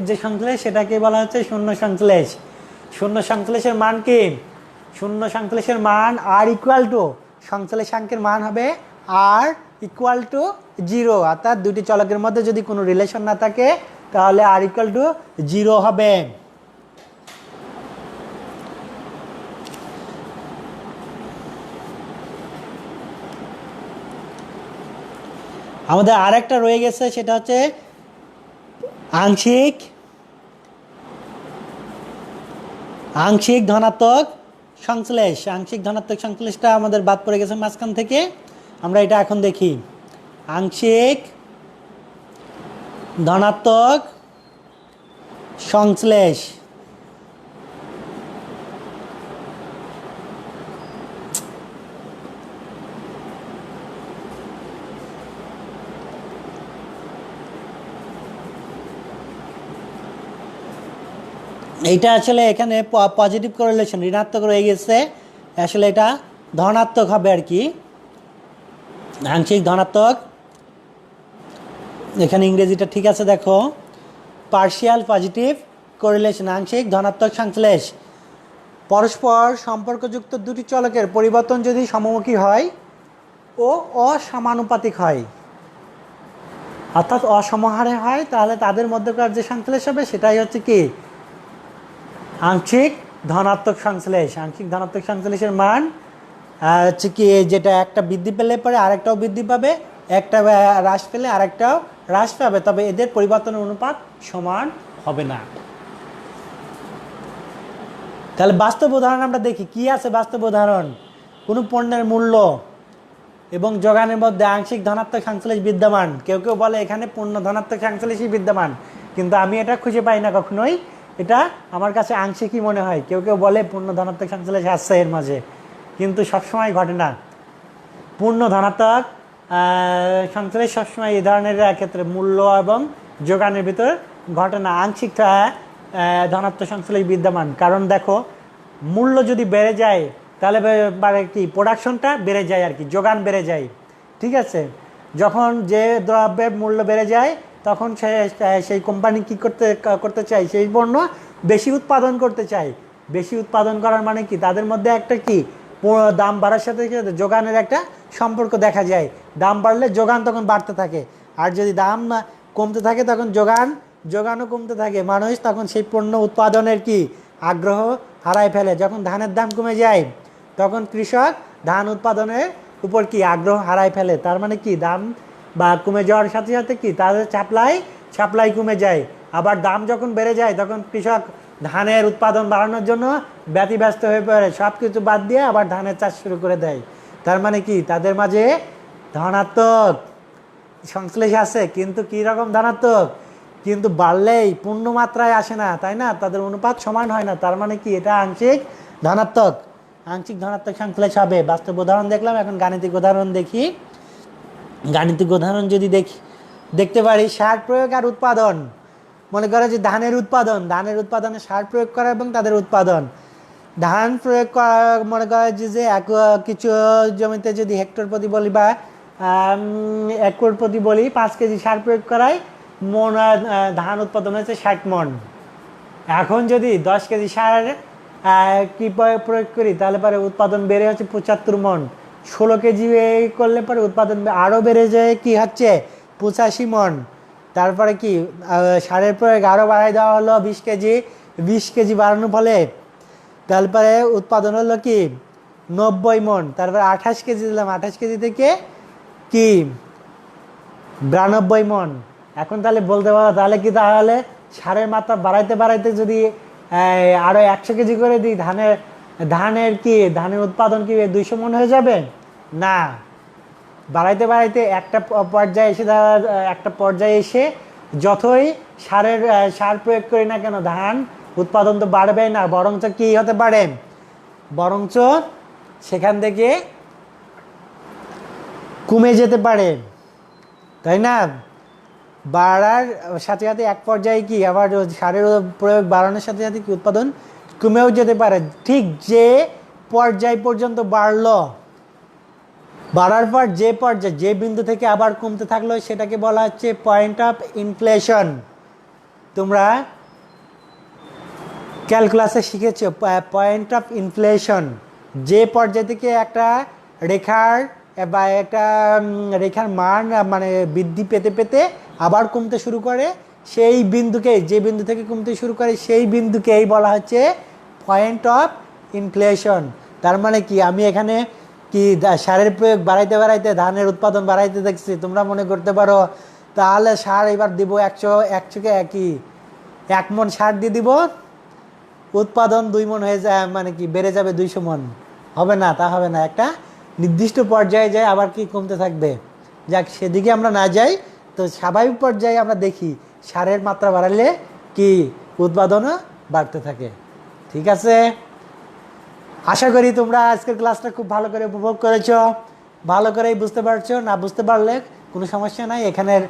Speaker 1: যে সংশ্লেষ সেটাকে বলা হচ্ছে শূন্য সংশ্লেষ। শূন্য সংশ্লেষের মান কি? শূন্য সংশ্লেষের মান আর ইকুয়াল টু সংশ্লেষাঙ্কের মান হবে আর ইকুয়াল টু 0, অর্থাৎ দুটি চলকের মধ্যে যদি কোনো রিলেশন না থাকে তাহলে আর ইকুয়াল টু 0 হবে। আমাদের আরেকটা রয়ে গেছে, সেটা হচ্ছে আংশিক ধনাত্মক সংশ্লেষ। আংশিক ধনাত্মক সংশ্লেষটা আমাদের বাদ পড়ে গেছে মাঝখান থেকে, আমরা এটা এখন দেখি। আংশিক ধনাত্মক সংশ্লেষ এইটা আসলে এখানে পজিটিভ কোরিলেশন, ঋণাত্মক রয়ে গেছে, আসলে এটা ধনাত্মক হবে আর কি, আংশিক ধনাত্মক। এখানে ইংরেজিটা ঠিক আছে, দেখো পার্শিয়াল পজিটিভ কোরিলেশন, আংশিক ধনাত্মক সংশ্লেষ। পরস্পর সম্পর্কযুক্ত দুটি চলকের পরিবর্তন যদি সমমুখী হয় ও অসমানুপাতিক হয়, অর্থাৎ অসমহারে হয়, তাহলে তাদের মধ্যকার যে সংশ্লেষ হবে সেটাই হচ্ছে কি আংশিক ধনাত্মক সংশ্লেষ। আংশিক ধনাত্মক সংশ্লেষের মান হচ্ছে কি যেটা একটা বৃদ্ধি পেলে পরে আরেকটাও বৃদ্ধি পাবে, একটা হ্রাস পেলে আরেকটাও হ্রাস পাবে, তবে এদের পরিবর্তনের অনুপাত সমান হবে না। তাহলে বাস্তব উদাহরণ আমরা দেখি, কি আছে বাস্তব উদাহরণ। কোনো পণ্যের মূল্য এবং যোগানের মধ্যে আংশিক ধনাত্মক সংশ্লেষ বিদ্যমান। কেউ কেউ বলে এখানে পূর্ণ ধনাত্মক সংশ্লেষই বিদ্যমান, কিন্তু আমি এটা খুঁজে পাই না কখনোই, এটা আমার কাছে আংশিকই মনে হয়। কেউ কেউ বলে পূর্ণ ধনাত্মক সংশ্লেষ আসছে এর মাঝে, কিন্তু সবসময় ঘটে না। পূর্ণ ধনাত্মক সংশ্লেষ সবসময় এই ধরনের ক্ষেত্রে মূল্য এবং যোগানের ভিতর ঘটে না, আংশিক ধনাত্মক সংশ্লেষ বিদ্যমান। কারণ দেখো মূল্য যদি বেড়ে যায় তাহলে কি প্রোডাকশনটা বেড়ে যায় আর কি, যোগান বেড়ে যায়, ঠিক আছে। যখন যে দ্রব্যের মূল্য বেড়ে যায় তখন সেই কোম্পানি কী করতে চায়, সেই পণ্য বেশি উৎপাদন করতে চায়। বেশি উৎপাদন করার মানে কি, তাদের মধ্যে একটা কি দাম বাড়ার সাথে যোগানের একটা সম্পর্ক দেখা যায়। দাম বাড়লে যোগান তখন বাড়তে থাকে, আর যদি দাম কমতে থাকে তখন যোগানও কমতে থাকে। মানুষ তখন সেই পণ্য উৎপাদনের কি আগ্রহ হারায় ফেলে। যখন ধানের দাম কমে যায় তখন কৃষক ধান উৎপাদনের উপর কি আগ্রহ হারায় ফেলে। তার মানে কি দাম বা কমে যাওয়ার সাথে সাথে কি তাদের সাপ্লাই কমে যায়। আবার দাম যখন বেড়ে যায় তখন কৃষক ধানের উৎপাদন বাড়ানোর জন্য ব্যতিব্যস্ত হয়ে পড়ে, সব কিছু বাদ দিয়ে আবার ধানের চাষ শুরু করে দেয়। তার মানে কি তাদের মাঝে ধনাত্মক সংশ্লেষ আছে, কিন্তু কী রকম ধনাত্মক, কিন্তু বাড়লেই পূর্ণ মাত্রায় আসে না, তাই না, তাদের অনুপাত সমান হয় না। তার মানে কি এটা আংশিক ধনাত্মক সংশ্লেষ হবে। বাস্তব উদাহরণ দেখলাম, এখন গাণিতিক উদাহরণ দেখি। গাণিতিক উদাহরণ যদি দেখতে পারি, সার প্রয়োগ আর উৎপাদন। মনে করে যে ধানের উৎপাদনে সার প্রয়োগ করা এবং তাদের উৎপাদন। ধান প্রয়োগ করা, মনে করে যে কিছু জমিতে যদি হেক্টর প্রতি বলি বা একর প্রতি বলি 5 কেজি সার প্রয়োগ করায় ধান উৎপাদন হয়েছে 60 মণ। এখন যদি 10 কেজি সার কি প্রয়োগ করি তাহলে পরে উৎপাদন বেড়ে হচ্ছে 75 মণ। 16 কেজি করলে পরে উৎপাদন আরও বেড়ে যায়, কি হচ্ছে 85 মণ। তারপরে কি সারের প্রয়োগ আরও বাড়াই দেওয়া হলো 20 কেজি, 20 কেজি বাড়ানোর ফলে তারপরে উৎপাদন হলো কি 90 মণ। তারপরে 28 কেজি দিলাম, 28 কেজি থেকে কি 92 মণ। এখন তাহলে বলতে পারো তাহলে কি, তাহলে সারের মাত্রা বাড়াইতে বাড়াইতে যদি আরও 100 কেজি করে দিই, ধানের উৎপাদন কি 200 মণ হয়ে যাবে? না, বাড়াইতে বাড়াইতে একটা পর্যায়ে এসে যতই সার প্রয়োগ করি না কেন ধান উৎপাদন তো বাড়বে না, বরঞ্চ কি হতে পারে, বরঞ্চ সেখান থেকে কমে যেতে পারে, তাই না? বাড়ার সাথে সাথে এক পর্যায়ে কি আবার সারের প্রয়োগ বাড়ানোর সাথে সাথে কি উৎপাদন কমেও যেতে পারে। ঠিক যে পর্যায় পর্যন্ত বাড়লো, বাড়ার পর যে বিন্দু থেকে আবার কমতে থাকলো সেটাকে বলা হচ্ছে পয়েন্ট অফ ইনফ্লেশন। তোমরা ক্যালকুলাসে শিখেছো পয়েন্ট অফ ইনফ্লেশন। যে পর্যায় থেকে একটা রেখার মান মানে বৃদ্ধি পেতে পেতে আবার কমতে শুরু করে, সেই বিন্দুকে, যে বিন্দু থেকে কমতে শুরু করে সেই বিন্দুকেই বলা হচ্ছে পয়েন্ট অফ ইনফ্লেশন। তার মানে কি, আমি এখানে কি সারের প্রয়োগ বাড়াইতে বাড়াইতে ধানের উৎপাদন বাড়াইতে দেখছি। তোমরা মনে করতে পারো তাহলে সার এবার দিব 1 মণ সার দিয়ে দিব, উৎপাদন 2 মণ হয়ে যায়, মানে কি বেড়ে যাবে 200 মণ। হবে না, তা হবে না। একটা নির্দিষ্ট পর্যায়ে যায় আবার কি কমতে থাকবে। যাক, সেদিকে আমরা না যাই, তো স্বাভাবিক পর্যায়ে আমরা দেখি সারের মাত্রা বাড়ালে কি উৎপাদনও বাড়তে থাকে। ঠিক আছে, আশা করি তোমরা আজকের ক্লাসটা খুব ভালো করে উপভোগ করেছো, ভালো করেই বুঝতে পারছো। না বুঝতে পারলে কোনো সমস্যা নাই, এখানের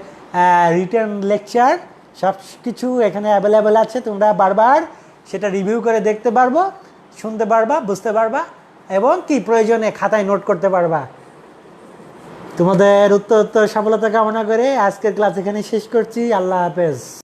Speaker 1: রিটেন লেকচার সব কিছু এখানে অ্যাভেলেবেল আছে। তোমরা বারবার সেটা রিভিউ করে দেখতে পারবো, শুনতে পারবা, বুঝতে পারবা এবং কি প্রয়োজনে খাতায় নোট করতে পারবা। তোমাদের উত্তর সফলতা কামনা করে আজকের ক্লাস এখানে শেষ করছি। আল্লাহ হাফেজ।